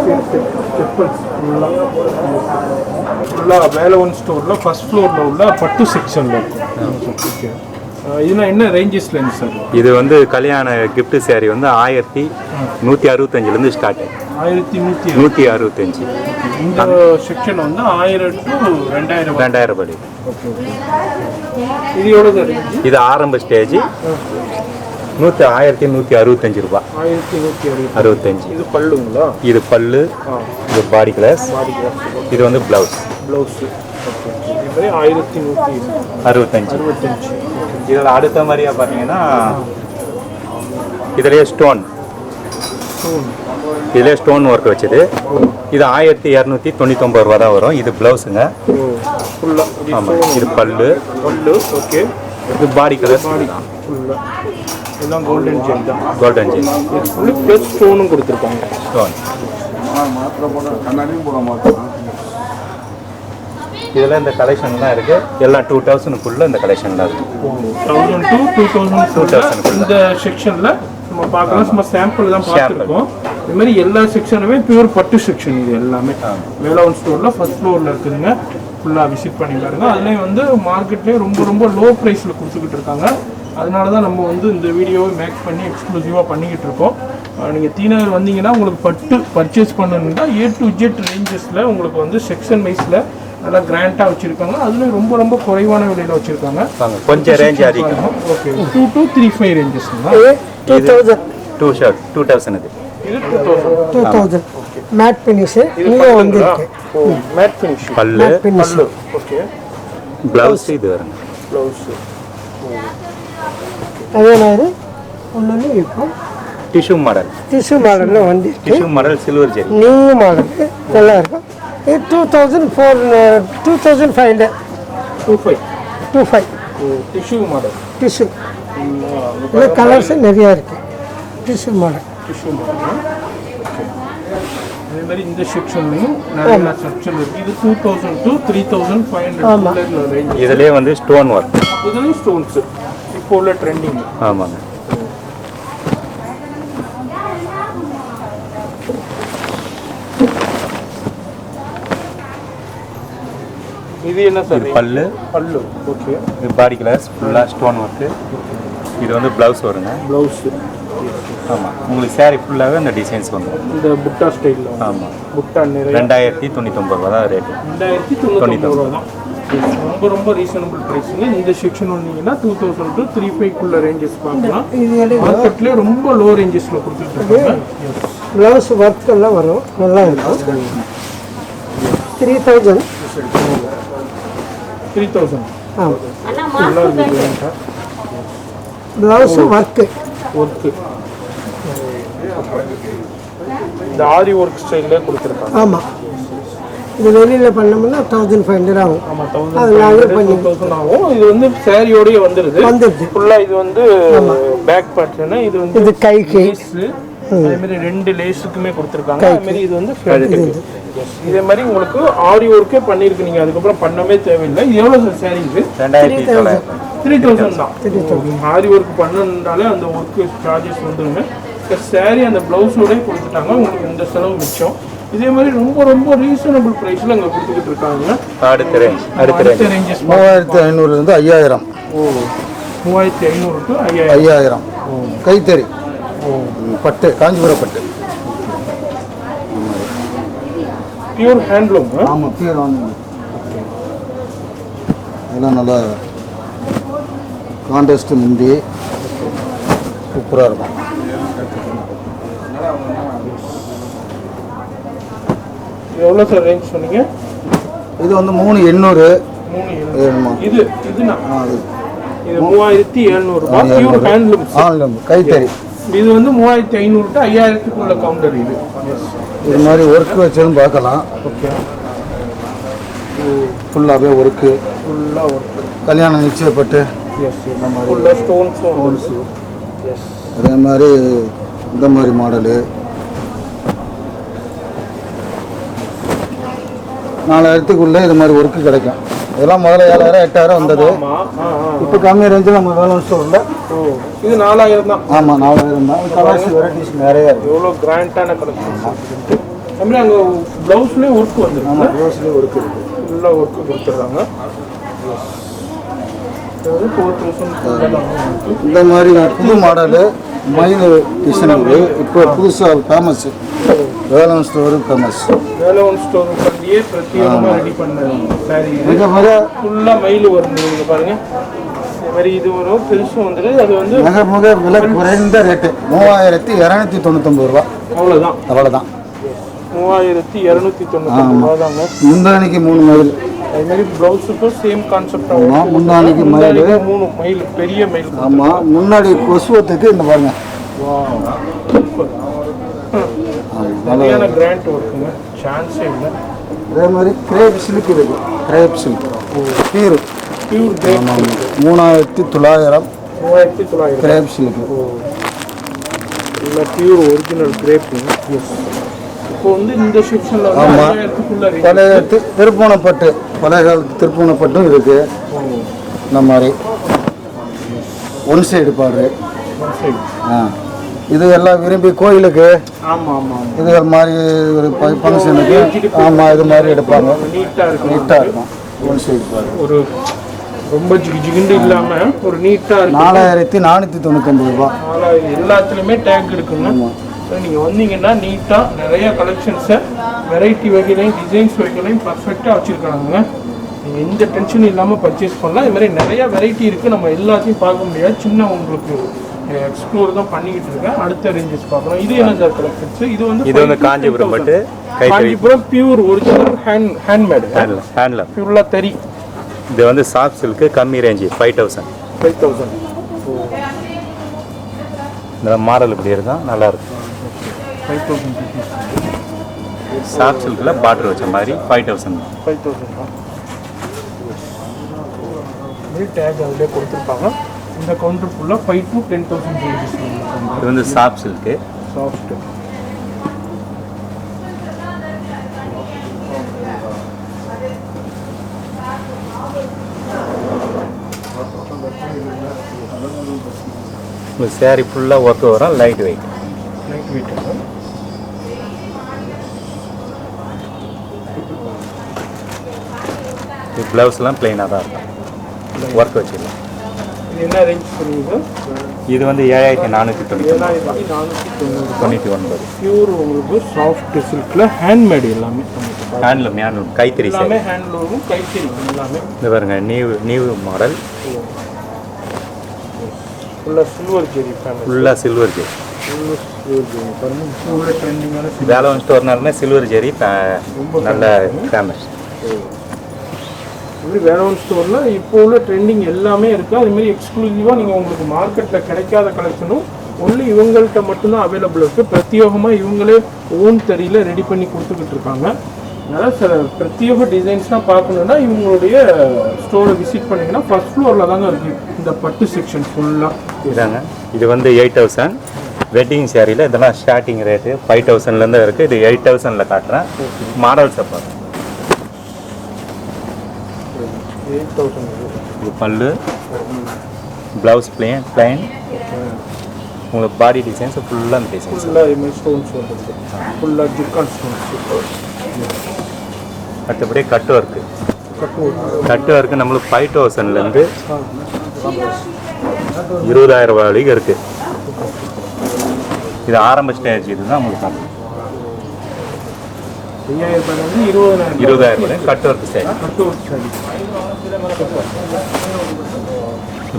செப்பல்ஸ் ஃபுல்லாக வேலவன் ஸ்டோரில் ஃபர்ஸ்ட் ஃப்ளோரில் உள்ள பட்டு செக்ஷனில் இருக்குது. இதுனா என்ன ரேஞ்சஸ்லேருந்து சார்? இது வந்து கல்யாண கிஃப்ட் சாரி வந்து 1165லேருந்து ஸ்டார்ட். 1165. இந்த செக்ஷன் வந்து 1000 to 2000 படி. இது எவ்வளோ சார்? இது ஆரம்ப ஸ்டேஜ் 1165 ரூபாய். 1165. இது பல்லுங்களா? இது பல்லு, இது பாடி கிளாஸ், இது வந்து ப்ளவுஸ். ப்ளவுஸு இது மாதிரி 1165. இதில் அடுத்த மாதிரியாக பார்த்தீங்கன்னா இதுலேயே ஸ்டோன், இதிலே ஸ்டோன் ஒர்க் வச்சது. இது 1299 ரூபா தான் வரும். இது ப்ளவுஸுங்க. ஆமாம், இது பல்லு. ஓகே. இது பாடி கலர். ஃபுல்லாக எல்லாம் கோல்டன் ஜெல் தான். கோல்டன் ஜெல் ஃபுல்லு ப்ளஸ் ஸ்டோனும் கொடுத்துருப்பாங்க. ஸ்டோன் இதில் இந்த கலெக்ஷன்லாம் இருக்குது. எல்லாம் 2000க்குள்ளே இந்த கலெக்ஷன்லாம் இருக்குது. 1000 to 2000 இந்த செக்ஷனில் நம்ம பார்க்கலாம். நம்ம சாம்பிள் தான் பார்த்துருக்கோம். இது மாதிரி எல்லா செக்ஷனுமே பியூர் பட்டு செக்ஷன். இது எல்லாமே வேலவன் ஸ்டோரில் ஃபர்ஸ்ட் ஃப்ளோரில் இருக்குதுங்க. ஃபுல்லாக விசிட் பண்ணி பாருங்க. அதுலேயும் வந்து மார்க்கெட்லேயே ரொம்ப ரொம்ப லோ ப்ரைஸில் கொடுத்துக்கிட்டு இருக்காங்க. அதனால தான் நம்ம வந்து இந்த வீடியோவை மேக் பண்ணி எக்ஸ்க்ளூசிவாக பண்ணிக்கிட்டு இருக்கோம். நீங்கள் தீநகர் வந்தீங்கன்னா உங்களுக்கு பட்டு பர்ச்சேஸ் பண்ணணுன்னா A to Z ரேஞ்சஸில் உங்களுக்கு வந்து செக்ஷன் வைஸில் நல்லா கிராண்டாக வச்சுருக்காங்க. அதுலேயும் ரொம்ப ரொம்ப குறைவான விலையில் வச்சுருக்காங்க. கொஞ்சம் ரேஞ்ச் அதிகம். Okay 2 to 35 ரேஞ்சஸ்ங்களா? 2000 இது. இது 2000 மேட் ஃபினிஷ் இங்கே வந்திருக்கு. மேட் ஃபினிஷ் பல்லு பல்லு. ஓகே ப்ளவுஸ் இது வருங்க. ப்ளவுஸ் அதே மாதிரி ஒன்று இப்போ டிஷ்யூ மாடல். டிஷ்யூ மாடலில் வந்திருக்கு. டிஷ்யூ மாடல் சில்வர் ஜெரி. நியூ மாடல் நல்லா இருக்கும். இது 2500 25 டிஷ்யூ மாடல். டிஷ்யூ இது கலர்ஸ் நிறையா இருக்குது. Tissue model tissue model. அதே மாதிரி இந்த செக்ஷன்லையும் நிறைய செக்ஷன் இருக்குது. இது 2000 to 3500 ரேஞ்ச். இதுலேயே வந்து ஸ்டோன் ஒர்க். இதுலேயும் ஸ்டோன்ஸு இப்போ உள்ள ட்ரெண்டிங். ஆமாங்க. இது என்ன சார்? பல்லு பல்லு. ஓகே இது பாடி கலர்ஸ் ஃபுல்லாக ஸ்டோன் ஒர்க்கு. இது வந்து ப்ளவுஸ் வருங்க. ப்ளவுஸு. ஆமாம். உங்களுக்கு சாரி ஃபுல்லாகவே அந்த டிசைன்ஸ் வந்துடும். இந்த புட்டா ஸ்டைலில். ஆமாம். புட்டா நிறைய 2099 தான் ரேட்டு. 2099 தான். ரொம்ப ரொம்ப ரீசனபிள் ப்ரைஸுங்க. இந்த செக்ஷன் வந்தீங்கன்னா 2000 to 35 ரேஞ்சஸ் பார்க்கலாம். மார்க்கெட்லேயே ரொம்ப லோ ரேஞ்சஸில் கொடுத்துருக்காங்க. ப்ளவுஸ் ஒர்க் எல்லாம் வரும். நல்லா இருக்கும். 3000. ஆமாம். ப்ளவுஸ் ஒர்க்கு ஒர்க்கு இந்த ஆரி ஒர்க் ஸ்டைலில் கொடுத்துருக்காங்க. ஆமாம். இது வெளியில் பண்ணோம்னா 1500 ஆகும். ஆமாம், அது நாங்களே பண்ணி 2000 ஆகும். இது வந்து சாரியோடய வந்துடுது. ஃபுல்லாக இது வந்து பேக் பார்ட்னா இது வந்து இது கைக்கு லேஸு. அதே மாதிரி 2 லேஸுக்குமே கொடுத்துருக்காங்க. அதே மாதிரி இது வந்து ஃப்ரண்ட்டுக்கு. இதே மாதிரி உங்களுக்கு ஆரி ஒர்க்கே பண்ணியிருக்கு. நீங்கள் அதுக்கப்புறம் பண்ணவே தேவையில்லை. இது எவ்வளோ சார் சாரி? இது 2900. 3000 தான். ஆரி ஒர்க் பண்ணணுன்னாலே அந்த ஒர்க்கு சார்ஜஸ் வந்துடுங்க. சாரி அந்த ப்ளவுஸோடய கொடுத்துட்டாங்க. உங்களுக்கு இந்த செலவு மிச்சம். இதே மாதிரி ரொம்ப ரொம்ப ரீசனபிள் ப்ரைஸில் அங்கே கொடுத்துக்கிட்டு இருக்காங்க. அடுத்த ரேஞ்ச் ரேஞ்சஸ் 3500 5000. O 3500 to 5000. 5000 கைத்தறி பட்டு காஞ்சிபுரம் பட்டு. Pure handloom. ஆமாம் பியூர் இதெல்லாம் நல்லா கான்ட்ராஸ்ட் முந்தி சூப்பராக இருக்கும். எவ்வளோ சார் ரேஞ்ச் சொன்னீங்க? இது வந்து 3800. 3700. இதுனா அது இது 3700 ரூபாய். Pure handloom. ஆன்லைன் கைத்தறி. இது வந்து 3500 to 5000 கவுண்டர். இது இது மாதிரி ஒர்க் வச்சதும் பார்க்கலாம். ஓகே ஃபுல்லாகவே ஒர்க்கு. ஃபுல்லாக ஒர்க். கல்யாணம் நிச்சயப்பட்டு எஸ் இந்த மாதிரி ஃபுல்லாக ஸ்டோன்ஸு. எஸ் அதே மாதிரி இந்த மாதிரி மாடலு 4000க்குள்ளே இது மாதிரி ஒர்க்கு கிடைக்கும். இதெல்லாம் முதல்ல 7000 8000 வந்தது. இப்போ கம்மி ரேஞ்சில் நம்ம வேலவன் ஸ்டோரில். ஓ இது 4000 தான். ஆமாம் 4000 தான். கலர்ஸ் வெரைட்டிஸ் நிறையா இருக்குது. எவ்வளோ கிராண்டான கலெக்ஷன்ஸ். அதுமாதிரி அங்கே ப்ளவுஸ்லேயே ஒர்க் வந்துருக்கு. ஆமாம் ப்ளவுஸ்லேயே ஒர்க் இருக்குது. ஃபுல்லாக ஒர்க்கு கொடுத்துட்றாங்க. அதாவது 4000 இந்த மாதிரி புது மாடலு மயில் டிசைனுக்கு இப்போ புதுசாக famous. Velavan store famous. Velavan store பண்ணியே பிரத்யேகமாக ரெடி பண்ண சாரி. மிக மிக ஃபுல்லாக மயில் வரும். நீங்கள் பாருங்கள் இந்த மாதிரி இது வரும். பெருசும் வந்துடுது. அது வந்து மிக மிக விலை குறைந்த ரேட்டு 3299 ரூபா. அவ்வளோதான். அவ்வளோதான். 3299 ரூபா தாங்க. முந்தானிக்கு 3 மயில். அது மாதிரி ப்ளவுஸுக்கும் சேம் கான்செப்ட். ஆமாம் முந்தானிக்கு மயில். 3 மயில் பெரிய மயில். ஆமாம் முன்னாடி கொசுவத்துக்கு இந்த பாருங்க. நிறையான கிராண்ட் ஒர்க்குங்க. சான்ஸே இல்லை. அதே மாதிரி கிரேப் சில்க் இருக்கு. Crepe silk pure crepe. 3900. 3900 crepe silk. இல்லை பியூர் ஒரிஜினல் கிரேப்புங்க. எஸ் இப்போ வந்து இந்த செக்ஷனில் ஆமாம் 5000க்குள்ள பழைய திருப்பூணப்பட்டு பழைய காலத்து திருப்பூணப்பட்டும் இருக்கு. இந்த மாதிரி ஒன் சைடு பாரு. ஆ இது எல்லாம் விரும்பி கோயிலுக்கு ஆமாம் ஆமாம் இது மாதிரி ஒரு ஃபங்க்ஷனுக்கு ஆமாம் இது மாதிரி எடுப்பாங்க. நீட்டாக இருக்கும். நீட்டாக இருக்கும். ஒன் சைடு பாருங்க. ஒரு ரொம்ப ஜிகிண்டு இல்லாமல் ஒரு நீட்டாக இருக்கும். 4499 ரூபா. எல்லாத்துலேயுமே டேக் இருக்குங்க. நீங்கள் வந்தீங்கன்னா நீட்டாக நிறைய கலெக்ஷன்ஸை வெரைட்டி வகையிலையும் டிசைன்ஸ் வகையிலையும் பர்ஃபெக்டாக வச்சுருக்காங்க. நீங்கள் எந்த டென்ஷனும் இல்லாமல் பர்ச்சேஸ் பண்ணலாம். இது மாதிரி நிறையா வெரைட்டி இருக்குது. நம்ம எல்லாத்தையும் பார்க்க முடியாது. சின்ன உங்களுக்கு எக்ஸ்ப்ளோர் தான் பண்ணிக்கிட்டு இருக்கேன். அடுத்த ரேஞ்சஸ் பார்க்குறோம். இது என்ன சார் கலெக்ஷன்ஸ்? இது வந்து காஞ்சிபுரம் பட்டு Kanchipuram pure original handmade handloom. பியூர்லாம் தறி. இது வந்து சாஃப்ட் சில்க்கு கம்மி ரேஞ்சு 5000. இந்த மாடல் இப்படி இருக்கும், நல்லா இருக்கும். 5000 சாஃப்ட் சில்கில் பார்டர் வச்ச மாதிரி 5000. டேக் அதிலே கொடுத்துருப்பாங்க. இந்த கவுண்டர் ஃபுல்லாக 5 to 10,000 ரேஞ்சஸ். இது வந்து சாஃப்ட் சில்க்கு. சாஃப்ட் சேரீ ஃபுல்லாக ஒர்க் வரும், லைட் வெயிட். இது ப்ளவுஸ்லாம் பிளெயினாக தான் இருக்கும், ஒர்க் வச்சுக்கலாம். இது என்ன ரேஞ்ச் சொல்லுவீங்க? இது வந்து 7499. பியூர் உங்களுக்கு சாஃப்ட் சில்கில் ஹேண்ட்மேடு எல்லாமே. ஹேண்ட்லூம் கைத்தறி எல்லாமே ஹேண்ட்லூமும் கைத்தறி எல்லாமே. இது பாருங்க, நியூ மாடல். ஃபுல்லாக சில்வர் ஜெரி ஃபேமஸ். ஃபுல்லாக சில்வர் ஜெரி. வேலவன் ஸ்டோர்னாலுமே சில்வர் ஜெரி நல்ல ஃபேமஸ். வேலவன் ஸ்டோரில் இப்போ உள்ள ட்ரெண்டிங் எல்லாமே இருக்குது. அதுமாரி எக்ஸ்க்ளூசிவாக நீங்கள் உங்களுக்கு மார்க்கெட்டில் கிடைக்காத கலெக்ஷனும் ஒன்லி இவங்கள்ட்ட மட்டும்தான் அவைலபிள் இருக்குது. பிரத்யேகமாக இவங்களே ஓன் தறியில் ரெடி பண்ணி கொடுத்துக்கிட்டு இருக்காங்க. அதனால் சில பிரத்யேக டிசைன்ஸ்லாம் பார்க்கணுன்னா இவங்களுடைய ஸ்டோரை விசிட் பண்ணிங்கன்னா ஃபர்ஸ்ட் ஃப்ளோரில் தாங்க இருக்குது இந்த பட்டு செக்ஷன் ஃபுல்லாக. இதாங்க, இது வந்து 8000. வெட்டிங் சேரீயில் இதெல்லாம் ஸ்டார்டிங் ரேட்டு 5000லேருந்து இருக்குது. இது 8000ல் காட்டுறேன். மாடல்ஸ் அப்போ 8,000. இது பல்லு, ப்ளவுஸ் பிளைன். உங்களுக்கு பாடி டிசைன்ஸ் ஃபுல்லாக அந்த டிசைன்ஸ். ஃபுல்லாக இதுமாதிரி ஸ்டோன்ஸ் வந்துருக்கு. ஃபுல்லாக ஜிக்கான் ஸ்டோன்ஸ். மற்றபடி கட்டு ஒர்க்கு நம்மளுக்கு 5000லேருந்து 20,000 ரூபாய் வரைக்கும் இருக்குது. இது ஆரம்ப ஸ்டேஜ். இதுதான் உங்களுக்கு 20,000 ரூபாய் கட் ஒர்க் ஸ்டேஜ்.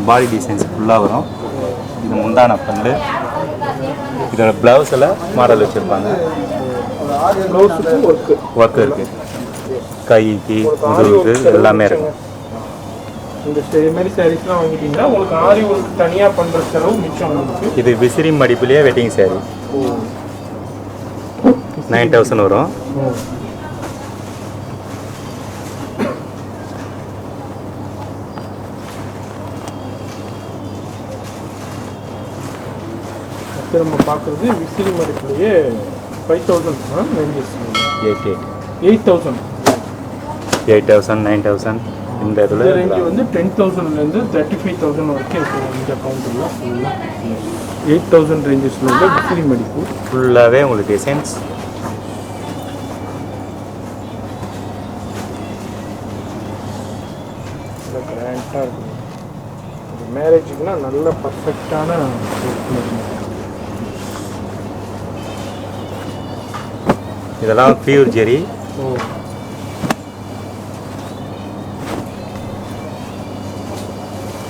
பாடி டிசைன்ஸ் ஃபுல்லாக வரும். இது முந்தான பல்லு. இதோட ப்ளவுஸில் மாடல் வச்சுருப்பாங்க. ஒர்க் இருக்குது, கைக்கு முதுகுக்கு எல்லாமே இருக்கும். இந்த மாதிரி சாரீஸ்லாம் வாங்கிட்டீங்கன்னா உங்களுக்கு ஆரி ஒர்க் தனியாக பண்ணுற செலவு மிச்சம் உங்களுக்கு. இது விசிறி மடிப்புலேயே வெட்டிங் சாரி 9000 வரும். நம்ம பார்க்குறது விசிறி மடிப்புலேயே 5,000 ரேஞ்சஸ். 8,000 9000 இந்த இதில் ரேஞ்சு வந்து 10,000லேருந்து 35,000 வரைக்கும் இருக்கும். இந்த கவுண்டரில் ஃபுல்லாக 8,000 ரேஞ்சஸில் உள்ள விசிறி மடிப்பு ஃபுல்லாகவே உங்களுக்கு டிசைன்ஸ். கிராண்டாக இருக்கும். மேரேஜுக்குலாம் நல்ல பர்ஃபெக்டான. இதெல்லாம் பியூர் ஜெரி.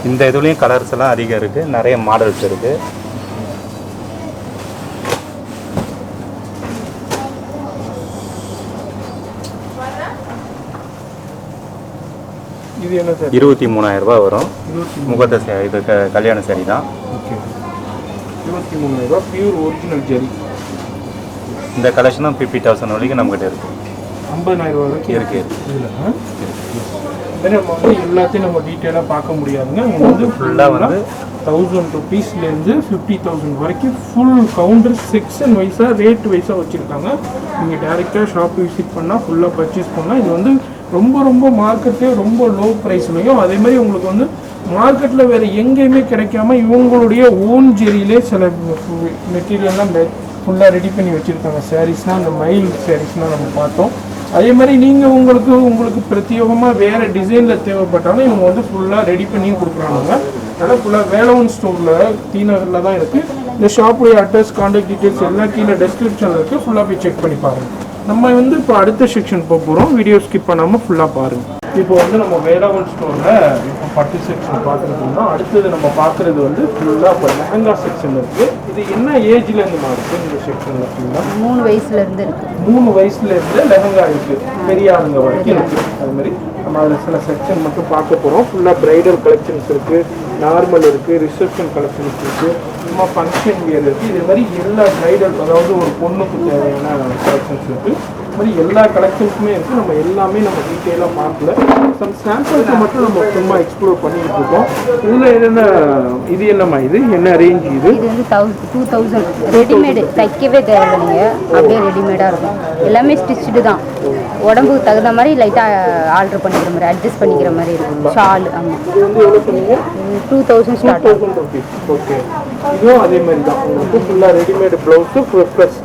இந்த இதுலேயும் கலர்ஸ் எல்லாம் அதிகம் இருக்குது, நிறைய மாடல்ஸ் இருக்குது. இது என்ன சார்? 23,000 ரூபாய் வரும். முகத்தை இது கல்யாண சாரி தான். ஓகே, 23,000 பியூர் ஒரிஜினல் ஜெரி. இந்த கலெக்ஷனும் 50,000 வரைக்கும் நம்மகிட்ட இருக்குது. 50,000 வரைக்கும் இருக்குது. நம்ம வந்து எல்லாத்தையும் நம்ம டீட்டெயிலாக பார்க்க முடியாதுங்க. இங்கே வந்து ஃபுல்லாக வந்து 1000 rupeesலேருந்து 50,000 வரைக்கும் ஃபுல் கவுண்டர் செக்ஷன் வைஸாக ரேட் வைஸாக வச்சுருக்காங்க. நீங்கள் டேரெக்டாக ஷாப் விசிட் பண்ணால் ஃபுல்லாக பர்ச்சேஸ் பண்ணால் இது வந்து ரொம்ப மார்க்கெட்டே ரொம்ப லோ ப்ரைஸ்லையும் அதே மாதிரி உங்களுக்கு வந்து மார்க்கெட்டில் வேறு எங்கேயுமே கிடைக்காம இவங்களுடைய ஓன் ஜெரியிலே சில மெட்டீரியல்லாம் ஃபுல்லாக ரெடி பண்ணி வச்சுருக்காங்க. சாரீஸ்னால் அந்த மயில் சாரீஸ்னால் நம்ம பார்த்தோம். அதே மாதிரி நீங்கள் உங்களுக்கு பிரத்யேகமாக வேறு டிசைனில் தேவைப்பட்டாலும் இவங்க வந்து ஃபுல்லாக ரெடி பண்ணியும் கொடுக்குறாங்க. அதனால் ஃபுல்லாக வேலவன் ஸ்டோரில் தீநகரில் தான் இருக்குது. இந்த ஷாப்புடைய அட்ரஸ், கான்டாக்ட் டீட்டெயில்ஸ் எல்லாம் கீழே டெஸ்கிரிப்ஷனில் இருக்குது. ஃபுல்லாக போய் செக் பண்ணி பாருங்கள். நம்ம வந்து இப்போ அடுத்த செக்ஷன் போக போகிறோம். வீடியோ ஸ்கிப் பண்ணாமல் ஃபுல்லாக பாருங்கள். இப்போ வந்து நம்ம வேலவன் ஸ்டோரில் இப்போ பட்டு செக்ஷன் பார்த்துருக்கோம்னா அடுத்தது நம்ம பார்க்குறது வந்து ஃபுல்லாக இப்போ லெஹங்கா செக்ஷன் இருக்குது. இது என்ன ஏஜ்லேருந்து மாறுது இந்த செக்ஷனில்? ஃபுல்லாக 3 வயசுலேருந்து இருக்குது. 3 வயசுலேருந்து லெஹங்கா இருக்குது, பெரிய ஆளுங்க வரைக்கும் இருக்குது. அது மாதிரி நம்ம அதில் சில செக்ஷன் மட்டும் பார்க்க போகிறோம். ஃபுல்லாக ப்ரைடல் கலெக்ஷன்ஸ் இருக்குது, நார்மல் இருக்குது, ரிசப்ஷன் கலெக்ஷன்ஸ் இருக்குது, சும்மா ஃபங்க்ஷன் வியர் இருக்குது. இதே மாதிரி எல்லா ப்ரைடல், அதாவது ஒரு பொண்ணுக்கு தேவையான கலெக்ஷன்ஸ் இருக்குது. இது மாதிரி எல்லா கலெக்ஷன்ஸுமே இருக்குது. நம்ம எல்லாமே நம்ம டீட்டெயிலாக பார்க்கல, சம் சாம்பிள்ஸை மட்டும் நம்ம சும்மா எக்ஸ்ப்ளோர் பண்ணிட்டு இருக்கோம். இதில் என்னென்ன, இது என்னம்மா, இது என்ன ரேஞ்ச்? இது வந்து 2000 ரெடிமேடு, தைக்கவே தேவையில்லைங்க, அப்படியே ரெடிமேடாக இருக்கும். எல்லாமே ஸ்டிச்சுடு தான், உடம்புக்கு தகுந்த மாதிரி லைட்டாக ஆல்ட்ரு பண்ணிக்கிற மாதிரி, அட்ஜஸ்ட் பண்ணிக்கிற மாதிரி இருக்கும். ஷால், ஆமாம். இது வந்து எவ்வளோ சொன்னீங்க? 2000 ஸ்டார்ட். 2000 rupees. ஓகே, இதுவும் அதே மாதிரி தான். உங்களுக்கு ஃபுல்லாக ரெடிமேடு ப்ளவுஸு ப்ளஸ்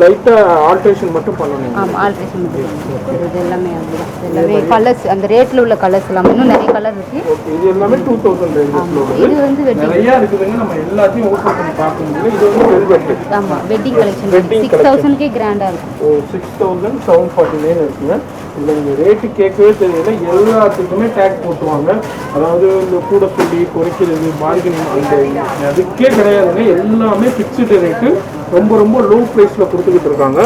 லைட்டாக ஆல்ட்ரேஷன் மட்டும் பண்ணணும். ஆமாம், ஆல்ட்ரேஷன் மட்டும் பண்ணணும். இது எல்லாமே அப்படிதான். எல்லாமே கலர்ஸ், அந்த ரேட்டில் உள்ள கலர்ஸ் எல்லாம் இன்னும் நிறைய கலர் இருக்குது. ஓகே, இது எல்லாமே 2000 ரேஞ்சஸ்ல உள்ளது. இது வந்து நிறையா இருக்குதுங்க, நம்ம எல்லாத்தையும் ஓப்பன் பண்ணி பார்க்க முடியல. இது வந்து வெல்வெட். ஆமாம், வெட்டிங் கலெக்ஷன் 6000க்கே கிராண்டாக இருக்கும். ஓ, 6749 இருக்குங்க. இதில் நீங்கள் ரேட்டு கேட்கவே தெரியல, எல்லாத்துக்குமே டேக் போட்டுருவாங்க. அதாவது இந்த கூட சொல்லி குறைக்கிறது, பார்கெனிங் அந்த அதுக்கே கிடையாதுங்க. எல்லாமே ஃபிக்ஸ்டு ரேட்டு, ரொம்ப ரொம்ப லோ ப்ரைஸில் கொடுத்துக்கிட்டு இருக்காங்க.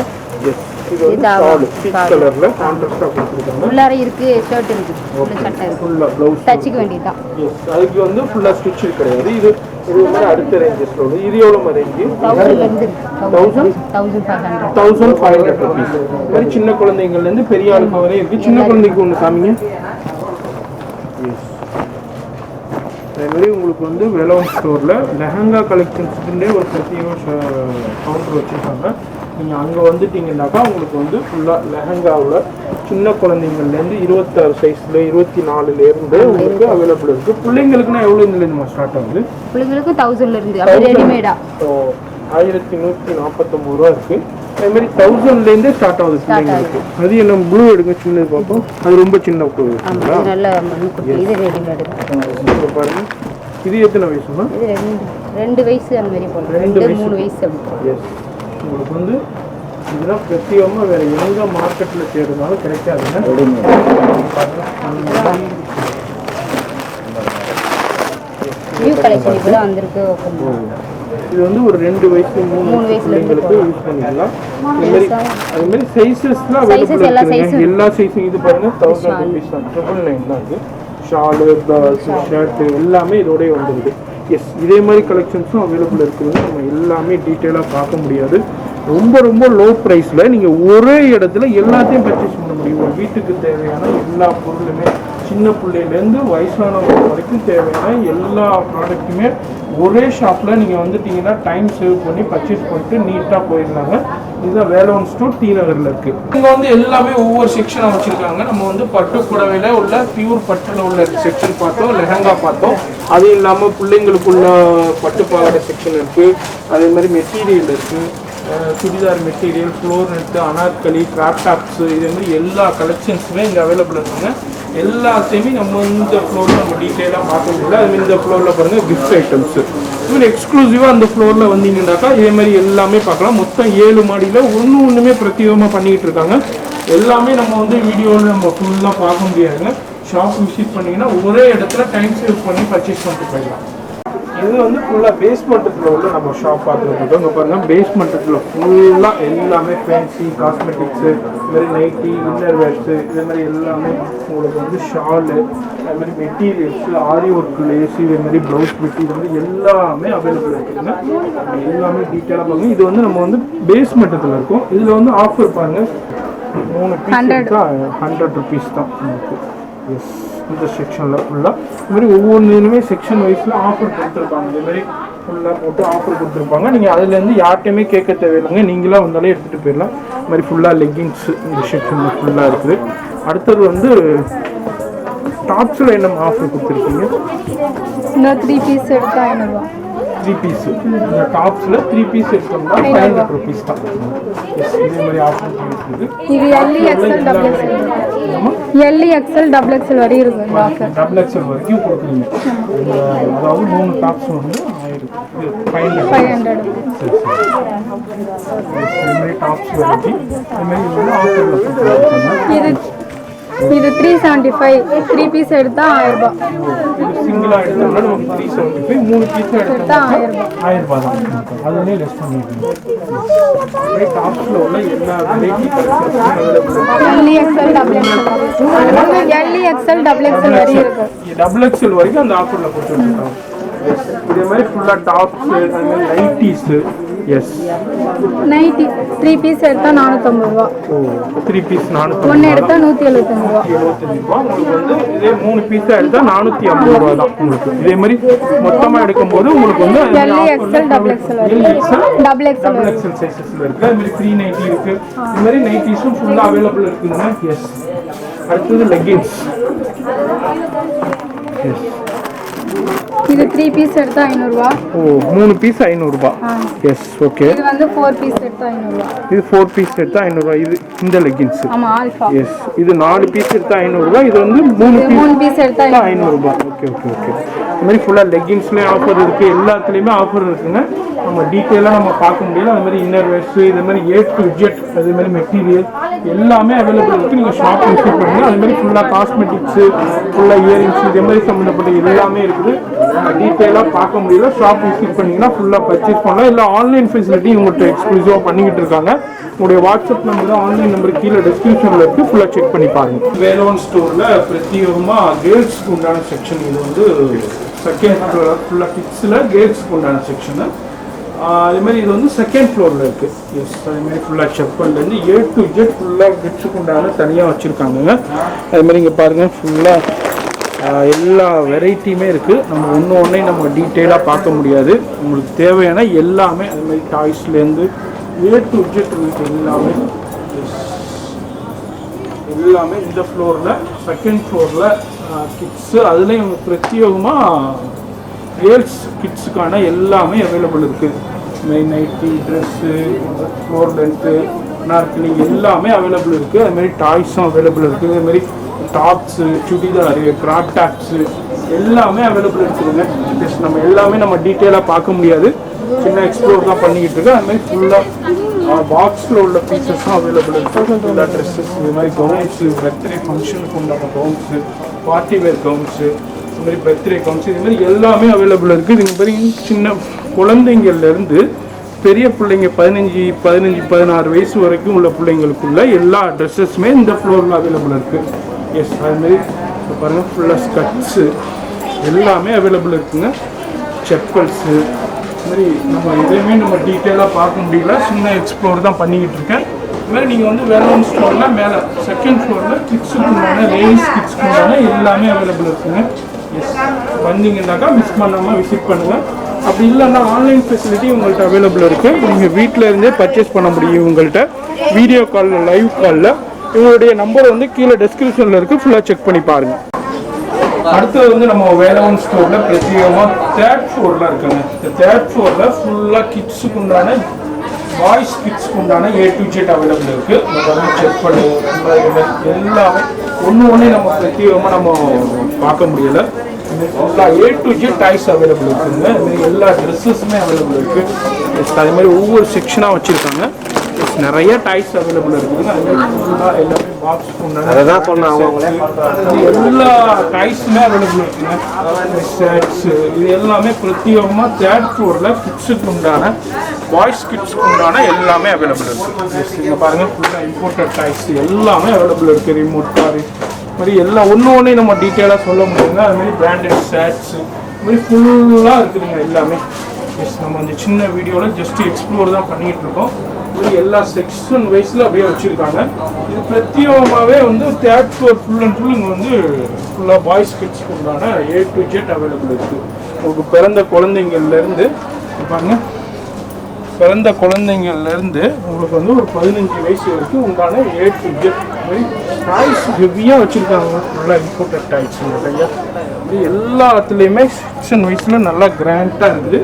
எஸ், இது வந்து ஷால் பீச் கலரில் கான்ட்ராஸ்டாக கொடுத்துருக்காங்க. உள்ளார இருக்குது, ஷர்ட் இருக்குது, சட்டை இருக்குது, ஃபுல்லாக ப்ளவுஸ் தச்சுக்க வேண்டியது தான். எஸ், அதுக்கு வந்து ஃபுல்லாக ஸ்டிச்சு கிடையாது. இது மாதிரி அடுத்த ரேஞ்சஸில் உள்ளது. இது எவ்வளோ ரேஞ்சு? 1000லேருந்து 1500 ருபீஸ். இது மாதிரி சின்ன குழந்தைங்கள்லேருந்து பெரிய ஆளுக்கு வரையும் இருக்குது. சின்ன குழந்தைக்கு ஒன்று காமிங்க. எஸ், அதே மாதிரி உங்களுக்கு வந்து வேலவன் ஸ்டோரில் லெஹங்கா கலெக்ஷன்ஸுக்குண்டே ஒரு பிரத்யேக கவுண்டர் வச்சுருக்காங்க. நீங்கள் அங்கே வந்துட்டீங்கன்னாக்கா உங்களுக்கு வந்து ஃபுல்லாக லெஹங்காவில் சின்ன குழந்தைங்கள்லேருந்து 26 சைஸில் 24லேருந்து உங்களுக்கு அவைலபிள் இருக்குது. பிள்ளைங்களுக்குன்னா எவ்வளோ இதுலேருந்து ஸ்டார்ட் ஆகுது? பிள்ளைங்களுக்கு 1000லேருந்து அப்படி ரெடிமேடாக. ஸோ 1149 ரூபா இருக்குது. அதேமாதிரி 1000லேருந்தே ஸ்டார்ட் ஆகுது பிள்ளைங்களுக்கு. அது என்ன ப்ளூ எடுங்க, சின்னது பார்ப்போம். அது ரொம்ப சின்ன ப்ளூ. நல்ல இது ரெடிமேடு. இப்போ பாருங்கள், இது எத்தனை வயசுமா? இது 2 வயசு அந்த மாதிரி போடுறோம், 2-3 வயசு அப்படி. எஸ், உங்களுக்கு வந்து இதெல்லாம் பிரத்யேகமாக வேறு எங்கே மார்க்கெட்டில் தேடுனாலும் கிடைக்காதுங்க. நியூ கலெக்ஷன் இப்போ தான் வந்திருக்கு. இது வந்து ஒரு 2 வயசு 3 வயசுலேருந்து யூஸ் பண்ணிக்கலாம். அதுமாரி சைஸஸ்லாம் அவைலபிள் இருக்குதுங்க, எல்லா சைஸும். இது பாருங்கள் 1000 rupees தான், 999 தான் இது. ஷாலு, ஷர்ட்டு எல்லாமே இதோடய வந்துடுது. எஸ், இதே மாதிரி கலெக்ஷன்ஸும் அவைலபிள் இருக்குதுங்க. நம்ம எல்லாமே டீட்டெயிலாக பார்க்க முடியாது. ரொம்ப ரொம்ப லோ ப்ரைஸில் நீங்கள் ஒரே இடத்துல எல்லாத்தையும் பர்ச்சேஸ் பண்ண முடியும். ஒரு வீட்டுக்கு தேவையான எல்லா பொருளுமே, சின்ன பிள்ளையிலேருந்து வயசானவங்க வரைக்கும் தேவையான எல்லா ப்ராடக்ட்டுமே ஒரே ஷாப்பில் நீங்கள் வந்துட்டீங்கன்னா டைம் சேவ் பண்ணி பர்ச்சேஸ் பண்ணிட்டு நீட்டாக போயிடலாங்க. இதுதான் வேலவன் ஸ்டோர், தீநகரில் இருக்குது. இங்கே வந்து எல்லாமே ஒவ்வொரு செக்ஷனாக வச்சுருக்காங்க. நம்ம வந்து பட்டு புடவையில் உள்ள பியூர் பட்டில் உள்ள செக்ஷன் பார்த்தோம், லெஹங்கா பார்த்தோம். அதுவும் இல்லாமல் பிள்ளைங்களுக்குள்ள பட்டு பாவாடை செக்ஷன் இருக்குது. அதே மாதிரி மெட்டீரியல் இருக்குது, churidar material, floor net, anarkali, crop tops, இதே மாதிரி எல்லா கலெக்ஷன்ஸுமே இங்கே அவைலபிள் இருக்குங்க. எல்லாத்தையுமே நம்ம இந்த ஃப்ளோரில் நம்ம டீட்டெயிலாக பார்க்க முடியல. அதுமாதிரி இந்த ஃப்ளோரில் பாருங்கள் கிஃப்ட் ஐட்டம்ஸு, இவன் எக்ஸ்க்ளூசிவாக அந்த ஃப்ளோரில் வந்தீங்கன்னாக்கா இதே மாதிரி எல்லாமே பார்க்கலாம். மொத்தம் 7 மாடியில் ஒன்றுமே பிரத்யேகமாக பண்ணிக்கிட்டு இருக்காங்க. எல்லாமே நம்ம வந்து வீடியோவில் நம்ம ஃபுல்லாக பார்க்க முடியாதுங்க. ஷாப் விசிட் பண்ணிங்கன்னா ஒரே இடத்துல டைம் சேவ் பண்ணி பர்ச்சேஸ் பண்ணிட்டு போயிடலாம். இது வந்து ஃபுல்லாக பேஸ்மெண்ட்டில் உள்ள நம்ம ஷாப் பார்த்துருக்கோம். இங்கே பாருங்கள், பேஸ்மெண்ட்டில் ஃபுல்லாக எல்லாமே ஃபேன்சி காஸ்மெட்டிக்ஸு, இதுமாதிரி நைட்டி, இன்னர் வேர்ஸு, இதே மாதிரி எல்லாமே உங்களுக்கு வந்து ஷாலு, அது மாதிரி மெட்டீரியல்ஸு, ஆரி ஒர்க்கு, லேஸு, இதேமாதிரி ப்ளவுஸ் பிட்டு, இது மாதிரி எல்லாமே அவைலபிள் இருக்குதுங்க. எல்லாமே டீட்டெயிலாக பாருங்கள். இது வந்து நம்ம வந்து பேஸ்மெண்ட்டில் இருக்கும். இதில் வந்து ஆஃபர் பாருங்கள், 3 பீஸ் 100 rupees தான் நமக்கு. எஸ், இந்த செக்ஷனில் ஃபுல்லாக இதுமாதிரி ஒவ்வொன்றுமே செக்ஷன் வைஸில் ஆஃபர் கொடுத்துருப்பாங்க. இதுமாதிரி ஃபுல்லாக போட்டு ஆஃபர் கொடுத்துருப்பாங்க. நீங்கள் அதுலேருந்து யார்கிட்டையுமே கேட்க தேவையில்லைங்க, நீங்களாக வந்தாலே எடுத்துகிட்டு போயிடலாம். இது மாதிரி ஃபுல்லாக லெக்கிங்ஸு இந்த செக்ஷனில் ஃபுல்லாக இருக்குது. அடுத்தது வந்து டாப்ஸில் என்ன ஆஃபர் கொடுத்துருக்கீங்க? இன்னும் 3 பீஸ் எடுத்தால் 500 3 பீஸ். இந்த டாப்ஸில் 3 பீஸ் எடுத்தோம்னா 500 ருபீஸ் தான். இதே மாதிரி ஆஃபர் இருக்குது. இது L XL double XL L XL double XL வரையும் இருக்குது இந்த ஆஃபர். டபுள் எக்ஸ்எல் வரைக்கும் கொடுக்குறீங்க. அதாவது 3 டாப்ஸ் வந்து 500. சரி இதே மாதிரி டாப்ஸ் வரைக்கும் இதே மாதிரி வந்து ஆஃபரில் கொடுத்துருக்காங்க. இது 375 3 பீஸ் எடுத்தால் 1000 ரூபாய். சிங்கிளாக எடுத்தோம்னா நமக்கு 375, 3 பீஸ் எடுத்தோம்னா 1000 ரூபாய் தான். அதுலேயே லெஸ் பண்ணிருக்கீங்க. டாப்ஸில் உள்ள எல்லா variety L XL double XL L XL double XL வரையும் இருக்குது. டபுள் எக்ஸ்எல் வரைக்கும் அந்த ஆஃபரில் கொடுத்துருக்காங்க. இதே மாதிரி ஃபுல்லாக டாப்ஸு அது மாதிரி நைட்டிஸு. எஸ் நைட்டி 3 பீஸ் எடுத்தால் 450 ரூபா. 3 பீஸ் 450. ஒன்று எடுத்தால் 175 ரூபா. 75 ரூபா. உங்களுக்கு வந்து இதே 3 பீஸாக எடுத்தால் 450 ரூபா தான் உங்களுக்கு. இதே மாதிரி மொத்தமாக எடுக்கும்போது உங்களுக்கு வந்து L XL double XL double XL double XL சைஸஸில் இருக்குது. அது மாதிரி 390 இருக்குது. இது மாதிரி நைட்டிஸும் ஃபுல்லாக அவைலபிள் இருக்குதுங்க. எஸ் அடுத்தது லெகின்ஸ். எஸ் இது 3 பீஸ் எடுத்தால் 500 ரூபா. 3 பீஸ் 500 ரூபா. S okay. இது வந்து 4 பீஸ் எடுத்தால் 500 ரூபா. இது 4 பீஸ் எடுத்தால் 500 ரூபா. இது இந்த லெகின்ஸ். ஆமாம் ஆல்ஃபா. எஸ் இது 4 பீஸ் எடுத்தால் 500 ரூபா. இது வந்து 3 பீஸ் எடுத்தால் 500 ரூபா. Okay okay okay. இது மாதிரி ஃபுல்லாக லெகின்ஸ்லேயும் ஆஃபர் இருக்குது. எல்லாத்துலேயுமே ஆஃபர் இருக்குங்க. நம்ம டீட்டெயிலாக நம்ம பார்க்க முடியல. அது மாதிரி இன்னர் வேர்ஸு இது மாதிரி A to Z அது மாதிரி மெட்டீரியல் எல்லாமே அவைலபிள் இருக்குது. நீங்கள் ஷாப் விசிட் பண்ணுங்கள். அது மாதிரி ஃபுல்லாக காஸ்மெட்டிக்ஸு ஃபுல்லாக இயரிங்ஸ் இதே மாதிரி சம்மந்தப்பட்ட எல்லாமே இருக்குது. டீட்டெயிலாக பார்க்க முடியல. ஷாப் விசிட் பண்ணிங்கன்னா ஃபுல்லாக பர்ச்சேஸ் பண்ணலாம். இல்லை ஆன்லைன் ஃபெசிலிட்டி உங்கள்கிட்ட எக்ஸ்க்ளூசிவாக பண்ணிக்கிட்டு இருக்காங்க. உங்களுடைய வாட்ஸ்அப் நம்பர் தான் ஆன்லைன் நம்பர் கீழே டிஸ்கிரிப்ஷனில் இருக்குது. ஃபுல்லாக செக் பண்ணி பாருங்கள். வேலவன் ஸ்டோரில் பிரத்யேகமாக கேர்ள்ஸ்க்கு உண்டான செக்ஷன். இது வந்து செகண்ட் ஃப்ளோர் ஃபுல்லாக கிட்ஸில் கேர்ள்ஸ்க்கு உண்டான செக்ஷனு. அதேமாதிரி இது வந்து செகண்ட் ஃப்ளோரில் இருக்குது. எஸ் அதேமாதிரி ஃபுல்லாக செப்பல்லேருந்து A to Z ஃபுல்லாக கிட்ஸுக்கு உண்டான தனியாக வச்சுருக்காங்கங்க. அதுமாதிரி இங்கே பாருங்கள் ஃபுல்லாக எல்லா வெரைட்டியுமே இருக்குது. நம்ம ஒன்று நம்ம டீட்டெயிலாக பார்க்க முடியாது. உங்களுக்கு தேவையான எல்லாமே அதுமாதிரி டாய்ஸ்லேருந்து A to Z இருக்குது எல்லாமே. எல்லாமே இந்த ஃப்ளோரில் செகண்ட் ஃப்ளோரில் கிட்ஸு அதுலேயும் பிரத்யேகமாக கேர்ள்ஸ் கிட்ஸுக்கான எல்லாமே அவைலபிள் இருக்குது. நைட்டி ட்ரெஸ்ஸு ஃப்ளோர் லென்த்து நாற்கலி எல்லாமே அவைலபிள் இருக்குது. அதுமாதிரி டாய்ஸும் அவைலபிள் இருக்குது. அதுமாதிரி டாப்ஸு சுடிதாரு கிராப் டாப்ஸு எல்லாமே அவைலபிள் இருக்குதுங்க. ஜஸ்ட் நம்ம எல்லாமே நம்ம டீட்டெயிலாக பார்க்க முடியாது. சின்ன எக்ஸ்ப்ளோர் தான் பண்ணிக்கிட்டு இருக்கேன். அதுமாதிரி ஃபுல்லாக பாக்ஸில் உள்ள பீசஸும் அவைலபிள் இருக்குது. எல்லா ட்ரெஸ்ஸஸ் இது மாதிரி கவுன்ஸு பர்த்டே ஃபங்க்ஷனுக்கு உண்டான கவுன்ஸு பார்ட்டி வேர் கவுன்ஸு இது மாதிரி பர்த்டே கவுன்ஸ் இது மாதிரி எல்லாமே அவைலபிள் இருக்குது. இது மாதிரி சின்ன குழந்தைங்கள்லேருந்து பெரிய பிள்ளைங்க 15-16 வயசு வரைக்கும் உள்ள பிள்ளைங்களுக்குள்ள எல்லா ட்ரெஸ்ஸஸுமே இந்த ஃப்ளோரில் அவைலபிள் இருக்குது. எஸ் அதுமாரி இப்போ பாருங்கள் ஃபுல்லாக ஸ்கர்ட்ஸு எல்லாமே அவைலபிள் இருக்குதுங்க. செப்பல்ஸு இது மாதிரி நம்ம எதையுமே நம்ம டீட்டெயிலாக பார்க்க முடியல. சின்ன எக்ஸ்ப்ளோர் தான் பண்ணிக்கிட்டு இருக்கேன். இதுமாதிரி நீங்கள் வந்து வேலவன் ஸ்டோரில் மேலே செகண்ட் ஃப்ளோரில் கிட்ஸுக்கு உண்டான லேடிஸ் கிட்ஸுக்கு உண்டான எல்லாமே அவைலபிள் இருக்குதுங்க. எஸ் வந்தீங்கன்னாக்கா மிஸ் பண்ணாமல் விசிட் பண்ணுங்கள். அப்படி இல்லைன்னா ஆன்லைன் ஃபெசிலிட்டி உங்கள்கிட்ட அவைலபிள் இருக்குது. நீங்கள் வீட்டில் இருந்தே பர்ச்சேஸ் பண்ண முடியும். உங்கள்கிட்ட வீடியோ காலில் லைவ் காலில் இவங்களுடைய நம்பர் வந்து கீழே டெஸ்கிரிப்ஷனில் இருக்குது. ஃபுல்லாக செக் பண்ணி பாருங்கள். அடுத்தது வந்து நம்ம வேலவன் ஸ்டோரில் பிரத்யேகமாக தேர்ட் ஃப்ளோரில் இருக்குங்க. இந்த தேர்ட் ஃப்ளோரில் ஃபுல்லாக கிட்ஸுக்கு உண்டான பாய்ஸ் கிட்ஸ்க்கு உண்டான A to Z அவைலபிள் இருக்குது. நம்ம செப்பல் எல்லாமே ஒன்று நம்ம பிரத்யேகமாக நம்ம பார்க்க முடியலை. ஃபுல்லாக A to Z toys available இருக்குதுங்க. இதுமாதிரி எல்லா ட்ரெஸ்ஸஸுமே அவைலபிள் இருக்குது. அதே மாதிரி ஒவ்வொரு செக்ஷனாக வச்சுருக்காங்க. நிறைய டாய்ஸ் அவைலபிள் இருக்குதுங்க. அதுமாதிரி ஃபுல்லாக எல்லாமே பாக்ஸ் எல்லா டாய்ஸுமே அவைலபிள் இருக்குங்க. ஷர்ட்ஸு இது எல்லாமே பிரத்யேகமாக தேர்ட் ஃப்ளோரில் கிட்ஸுக்கு உண்டான பாய்ஸ் கிட்ஸுக்கு உண்டான எல்லாமே அவைலபிள் இருக்குது. இங்கே பாருங்கள் ஃபுல்லாக இம்போர்ட்டட் டாய்ஸ் எல்லாமே அவைலபிள் இருக்குது. ரிமோட் கார் மாதிரி எல்லாம் ஒன்று நம்ம டீட்டெயிலாக சொல்ல முடியுங்க. அதுமாதிரி பிராண்டட் ஷர்ட்ஸு இதுமாதிரி ஃபுல்லாக இருக்குதுங்க எல்லாமே. எஸ் நம்ம அந்த சின்ன வீடியோவில் ஜஸ்ட் எக்ஸ்ப்ளோர் தான் பண்ணிகிட்டு இருக்கோம். இது எல்லா செக்ஷன் வைஸில் அப்படியே வச்சுருக்காங்க. இது பிரத்யேகமாகவே வந்து third floor full and full இங்கே வந்து ஃபுல்லாக பாய்ஸ் கிட்ஸ்க்கு உண்டான A to Z அவைலபிள் இருக்குது. உங்களுக்கு பிறந்த குழந்தைங்கள்லேருந்து பாருங்கள் பிறந்த குழந்தைங்கள்லேருந்து உங்களுக்கு வந்து ஒரு 15 வயசு வரைக்கும் உண்டான A to Z மாதிரி டாய்ஸ் ஹெவியாக வச்சுருக்காங்க. நல்லா இம்போர்ட்டட் டாய்ஸ் நிறையா எல்லாத்துலேயுமே செக்ஷன் வைஸில் நல்லா கிராண்டாக இருக்குது.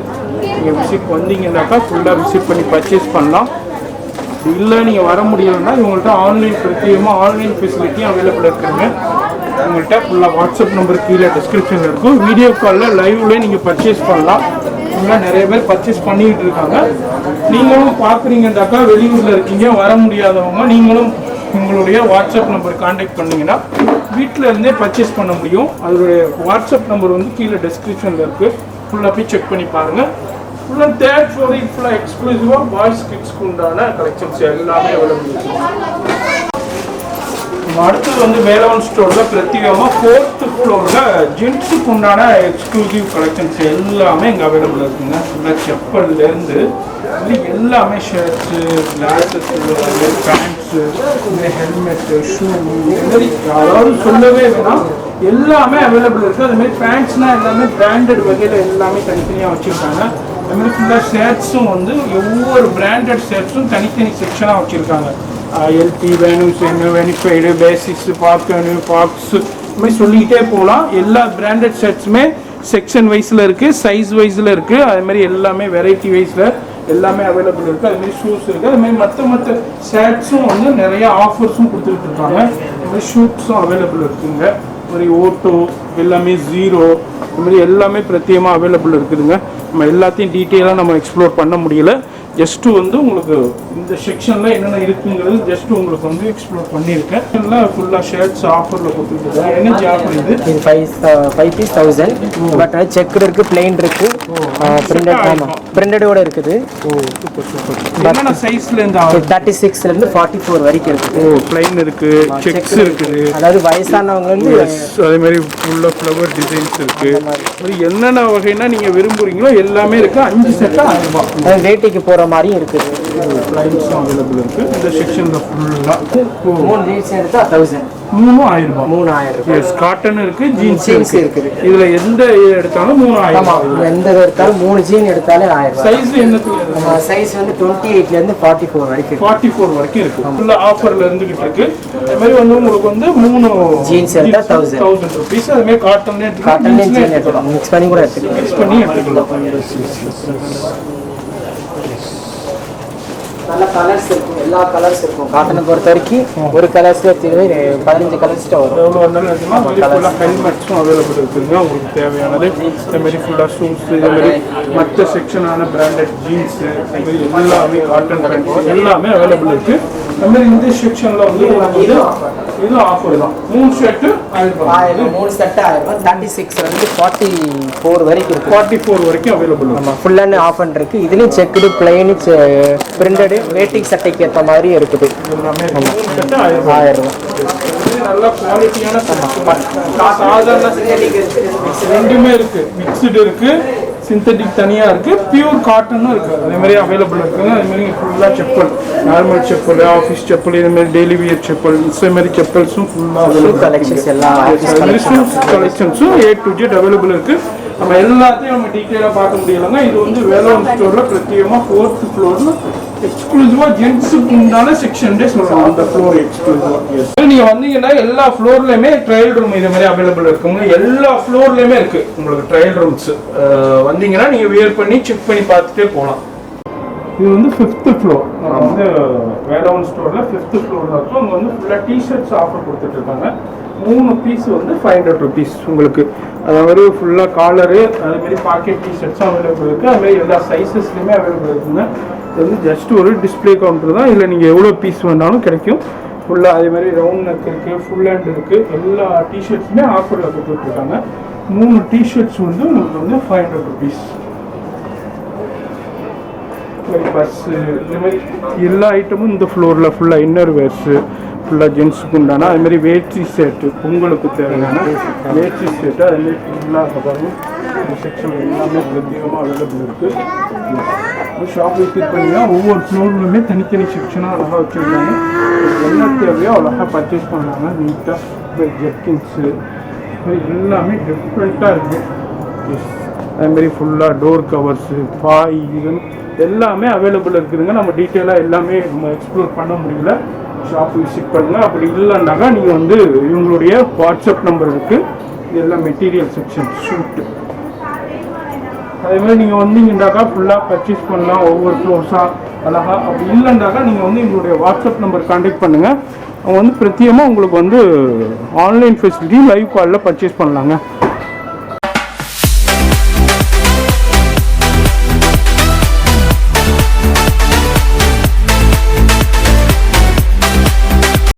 நீங்கள் விசிட் வந்தீங்கன்னாக்கா ஃபுல்லாக விசிட் பண்ணி பர்ச்சேஸ் பண்ணலாம். இல்லை நீங்கள் வர முடியலைன்னா இவங்கள்ட்ட ஆன்லைன் பிரத்யேகமாக ஆன்லைன் ஃபெசிலிட்டியும் அவைலபிள் இருக்குங்க. உங்கள்கிட்ட ஃபுல்லாக வாட்ஸ்அப் நம்பர் கீழே டிஸ்கிரிப்ஷனில் இருக்கும். வீடியோ காலில் லைவ்லேயே நீங்கள் பர்ச்சேஸ் பண்ணலாம். ஃபுல்லாக நிறைய பேர் பர்ச்சேஸ் பண்ணிக்கிட்டு இருக்காங்க. நீங்களும் பார்க்குறீங்கன்னாக்கா வெளியூரில் இருக்கீங்க, வர முடியாதவங்க நீங்களும் உங்களுடைய வாட்ஸ்அப் நம்பர் கான்டாக்ட் பண்ணிங்கன்னா வீட்டில் இருந்தே பர்ச்சேஸ் பண்ண முடியும். அதோடைய வாட்ஸ்அப் நம்பர் வந்து கீழே டிஸ்கிரிப்ஷனில் இருக்குது. ஃபுல்லாக போய் செக் பண்ணி பாருங்கள். ஃபுல்லாக தேர்ட் ஃப்ளோர் ஃபுல்லாக எக்ஸ்க்ளூசிவாக பாய்ஸ் கிட்ஸ்க்கு உண்டான கலெக்ஷன்ஸ் எல்லாமே அவைலபிள் இருக்குது. அடுத்தது வந்து வேலவன் ஸ்டோரில் பிரத்யேகமாக 4th ஃப்ளோரில் ஜென்ஸுக்கு உண்டான எக்ஸ்க்ளூசிவ் கலெக்ஷன்ஸ் எல்லாமே இங்கே அவைலபிள் இருக்குங்க. ஃபுல்லாக செப்பல்லேருந்து இது எல்லாமே shirts, classes, bands, helmet, shoe, இந்த மாதிரி அதாவது சொல்லவே வேணாம் எல்லாமே அவைலபிள் இருக்குது. அதுமாதிரி பேண்ட்ஸ்னால் எல்லாமே பிராண்டட் வகையில் எல்லாமே தனித்தனியாக வச்சுருக்காங்க. அதுமாதிரி ஃபுல்லாக ஷர்ட்ஸும் வந்து ஒவ்வொரு பிராண்டட் ஷர்ட்ஸும் தனித்தனி செக்ஷனாக வச்சுருக்காங்க. எல்பி, வேணுஸ், வெனிஃபைடு, பேசிக்ஸு, பார்க்கனு, பாக்ஸு, இந்த மாதிரி சொல்லிக்கிட்டே போகலாம். எல்லா பிராண்டட் ஷர்ட்ஸுமே செக்ஷன் வைஸில் இருக்குது, சைஸ் வைஸில் இருக்குது. அதுமாதிரி எல்லாமே வெரைட்டி வைஸில் எல்லாமே அவைலபிள் இருக்குது. அதுமாதிரி ஷூஸ் இருக்குது. அதுமாதிரி மற்ற ஷர்ட்ஸும் வந்து நிறைய ஆஃபர்ஸும் கொடுத்துக்கிட்டு இருக்காங்க. அதுமாதிரி ஷூட்ஸும் அவைலபிள் இருக்குதுங்க. இது மாதிரி ஓட்டோ எல்லாமே ஜீரோ இது மாதிரி எல்லாமே பிரத்யேகமாக அவைலபிள் இருக்குதுங்க. நம்ம எல்லாத்தையும் டீட்டெயிலாக நம்ம எக்ஸ்ப்ளோர் பண்ண முடியல. ஜஸ்ட்டு வந்து உங்களுக்கு இந்த செக்ஷனில் என்னென்ன இருக்குங்கிறது ஜஸ்ட்டு உங்களுக்கு வந்து எக்ஸ்ப்ளோர் பண்ணியிருக்கேன். எல்லாம் ஃபுல்லாக ஷர்ட்ஸ் ஆஃபரில் கொடுத்துருக்கேன். என்ன ஆஃபர் இது? இது 5 பீஸ் 1000. பட் செக் இருக்குது, பிளெயின் இருக்குது, பிரிண்டட். ஆமாம், பிரிண்டடோட இருக்குது. என்னென்ன சைஸ்லேருந்து 36லேருந்து 44 வரைக்கும் இருக்குது. பிளைன் இருக்குது, செக்ஸ் இருக்குது. அதாவது வயசானவங்க வந்து அதேமாதிரி ஃபுல்லாக ஃப்ளவர் டிசைன்ஸ் இருக்குது. என்னென்ன வகைனா நீங்கள் விரும்புகிறீங்களோ எல்லாமே இருக்குது. 5 செட்டாக 1000 ரூபாய். வேட்டைக்கு போகிற மாதிரியும் இருக்குது. ப்ரைஸும் அவைலபிள் இருக்குது. இந்த செக்ஷனில் ஃபுல்லாக 3 ஜீன்ஸ் எடுத்தால் 1000. 3000 ரூபாய். 3000. எஸ், காட்டன் இருக்குது, ஜீன்ஸ் இருக்குது. இதில் எந்த எடுத்தாலும் 3000. ஆமாம், எந்த எடுத்தாலும் 3 ஜீன் எடுத்தாலே 1000. சைஸ் என்ன? சைஸ் வந்து 28லேருந்து 44 வரைக்கும். 44 வரைக்கும் இருக்குது. ஃபுல்லாக ஆஃபரில் இருந்துகிட்டு இருக்கு. அது மாதிரி வந்து உங்களுக்கு வந்து 3 ஜீன்ஸ் எடுத்தால் 1000 ருபீஸ். அதுமாதிரி காட்டன்லேயே ஜீன் எடுத்துக்கலாம். மிக்ஸ் பண்ணி கூட எடுத்துக்கலாம். மிக்ஸ் பண்ணி எடுத்துக்கலாம். நல்ல கலர்ஸ் இருக்கும், எல்லா கலர்ஸ் இருக்கும். காட்டனை பொறுத்த வரைக்கும் ஒரு கலர்ஸ் 15 கலர்ஸ்ட்டு வரும். எவ்வளோ வந்தாலும் ஃபுல்லாக ஹெல்மெட்ஸும் அவைலபிள் இருக்குதுங்க. உங்களுக்கு தேவையானது இதுமாரி ஃபுல்லாக ஷூஸ், இதுமாரி மற்ற செக்ஷனான பிராண்டட் ஜீன்ஸு, இதுமாரி எல்லாமே காட்டன் பேண்ட்ஸ் எல்லாமே அவைலபிள் இருக்குது. அதுமாதிரி இந்த செக்ஷனில் வந்து இதுவும் ஆஃபர் தான். 3 ஷர்ட்டு 1000 ரூபாய். 3 செட்டு 1000 ரூபாய். 36லேருந்து 44 வரைக்கும் இருக்குது. 44 வரைக்கும் அவைலபிள். ஆமாம், ஃபுல் அண்ட் ஆஃப் அண்ட் இருக்குது. இதுலேயும் செக்குடு, பிளைனு, பிரிண்டடு, வேட்டிங் சட்டைக்கு ஏற்ற மாதிரி இருக்குது. எல்லாமே 3 ஷர்ட்டு 1000 ரூபாய். நல்ல குவாலிட்டியான சாதாரண ரெண்டுமே இருக்குது. மிக்சடு இருக்குது, சிந்தட்டிக் தனியாக இருக்குது, பியூர் காட்டனும் இருக்குது. அதேமாதிரி அவைலபிள் இருக்குதுங்க. அதுமாதிரி ஃபுல்லாக செப்பல், நார்மல் செப்பல், ஆஃபீஸ் செப்பல், இதுமாதிரி டெய்லி வியர் செப்பல், இதுமாதிரி செப்பல்ஸும் ஃபுல்லாக கலெக்ஷன்ஸ் எல்லாம் கலெக்ஷன்ஸும் A to Z அவைலபிள் இருக்குது. நம்ம எல்லாத்தையும் நம்ம டீட்டெயிலாக பார்க்க முடியலைங்க. இது வந்து வேலவன் ஸ்டோரில் பிரத்யேகமாக 4th ஃப்ளோரில் எக்ஸ்க்ளூசிவாக ஜென்ஸுக்கு உண்டான செக்ஷன்டே சொல்லலாம். அந்த ஃப்ளோர் எக்ஸ்க்ளூசிவாக நீங்கள் வந்தீங்கன்னா எல்லா ஃப்ளோர்லேயுமே ட்ரையல் ரூம் இது மாதிரி அவைலபிள் இருக்குங்க. எல்லா ஃப்ளோர்லேயுமே இருக்குது உங்களுக்கு ட்ரையல் ரூம்ஸ். வந்தீங்கன்னா நீங்கள் வியர் பண்ணி செக் பண்ணி பார்த்துட்டே போகலாம். இது வந்து 5th ஃப்ளோர். வந்து வேலவன் ஸ்டோரில் 5th ஃப்ளோரில் இருக்கும். அங்கே வந்து ஃபுல்லாக டிஷர்ட்ஸ் ஆஃபர் கொடுத்துட்ருக்காங்க. 3 பீஸ் வந்து 500 ருபீஸ் உங்களுக்கு. அதாவது ஃபுல்லாக காலரு, அதுமாரி பாக்கெட் டிஷர்ட்ஸும் அவைலபிள் இருக்குது. அதுமாரி எல்லா சைஸஸ்லையுமே அவைலபிள் இருக்குங்க. இது வந்து ஜஸ்ட் ஒரு டிஸ்பிளே கவுண்டர் தான். இதில் நீங்கள் எவ்வளோ பீஸ் வேணாலும் கிடைக்கும். ஃபுல்லாக அதேமாதிரி ரவுண்ட் நெக் இருக்குது, ஃபுல் ஹேண்ட் இருக்குது. எல்லா டிஷர்ட்ஸுமே ஆஃபரில் கொடுத்துட்ருக்காங்க. 3 டிஷர்ட்ஸ் வந்து உங்களுக்கு வந்து 500 ருபீஸ். பஸ்ஸு இதுமாதிரி எல்லா ஐட்டமும் இந்த ஃப்ளோரில் ஃபுல்லாக இன்னர் வேர்ஸு, ஃபுல்லாக ஜென்ஸுக்கு உண்டான அதுமாதிரி வேட்டி ஷர்ட்டு, பொங்கலுக்கு தேவையான வேட்டி ஷர்ட்டு, அதுமாதிரி ஃபுல்லாக பாருங்கள் இந்த செக்ஷன் எல்லாமே பிரத்யேகமாக அவைலபிள் இருக்குது. ஷாப் விசிட் பண்ணிங்கன்னா ஒவ்வொரு ஃப்ளோர்லையுமே தனித்தனி செக்ஷனாக அழகாக வச்சுருக்காங்க. என்ன தேவையோ அழகாக பர்ச்சேஸ் பண்ணாங்க. நீட்டாக ஜெர்கின்ஸு எல்லாமே டிஃப்ரெண்ட்டாக இருக்குது. அதுமாரி ஃபுல்லாக டோர் கவர்ஸு, பாய், இதுன்னு எல்லாமே அவைலபிள் இருக்குதுங்க. நம்ம டீட்டெயிலாக எல்லாமே நம்ம எக்ஸ்ப்ளோர் பண்ண முடியல. ஷாப் விசிட் பண்ணுங்கள். அப்படி இல்லைன்னாக்கா நீங்கள் வந்து இவங்களுடைய வாட்ஸ்அப் நம்பர் இருக்குது. இதெல்லாம் மெட்டீரியல் செக்ஷன் ஷூட்டு. அதேமாதிரி நீங்கள் வந்தீங்கன்னாக்கா ஃபுல்லாக பர்ச்சேஸ் பண்ணலாம் ஒவ்வொரு ஃப்ளோர்ஸாக அழகா. அப்படி இல்லைன்னாக்கா நீங்கள் வந்து எங்களுடைய வாட்ஸ்அப் நம்பர் கான்டாக்ட் பண்ணுங்கள். அவங்க வந்து பிரத்யேகமாக உங்களுக்கு வந்து ஆன்லைன் ஃபெசிலிட்டி லைவ் காலில் பர்ச்சேஸ் பண்ணலாங்க.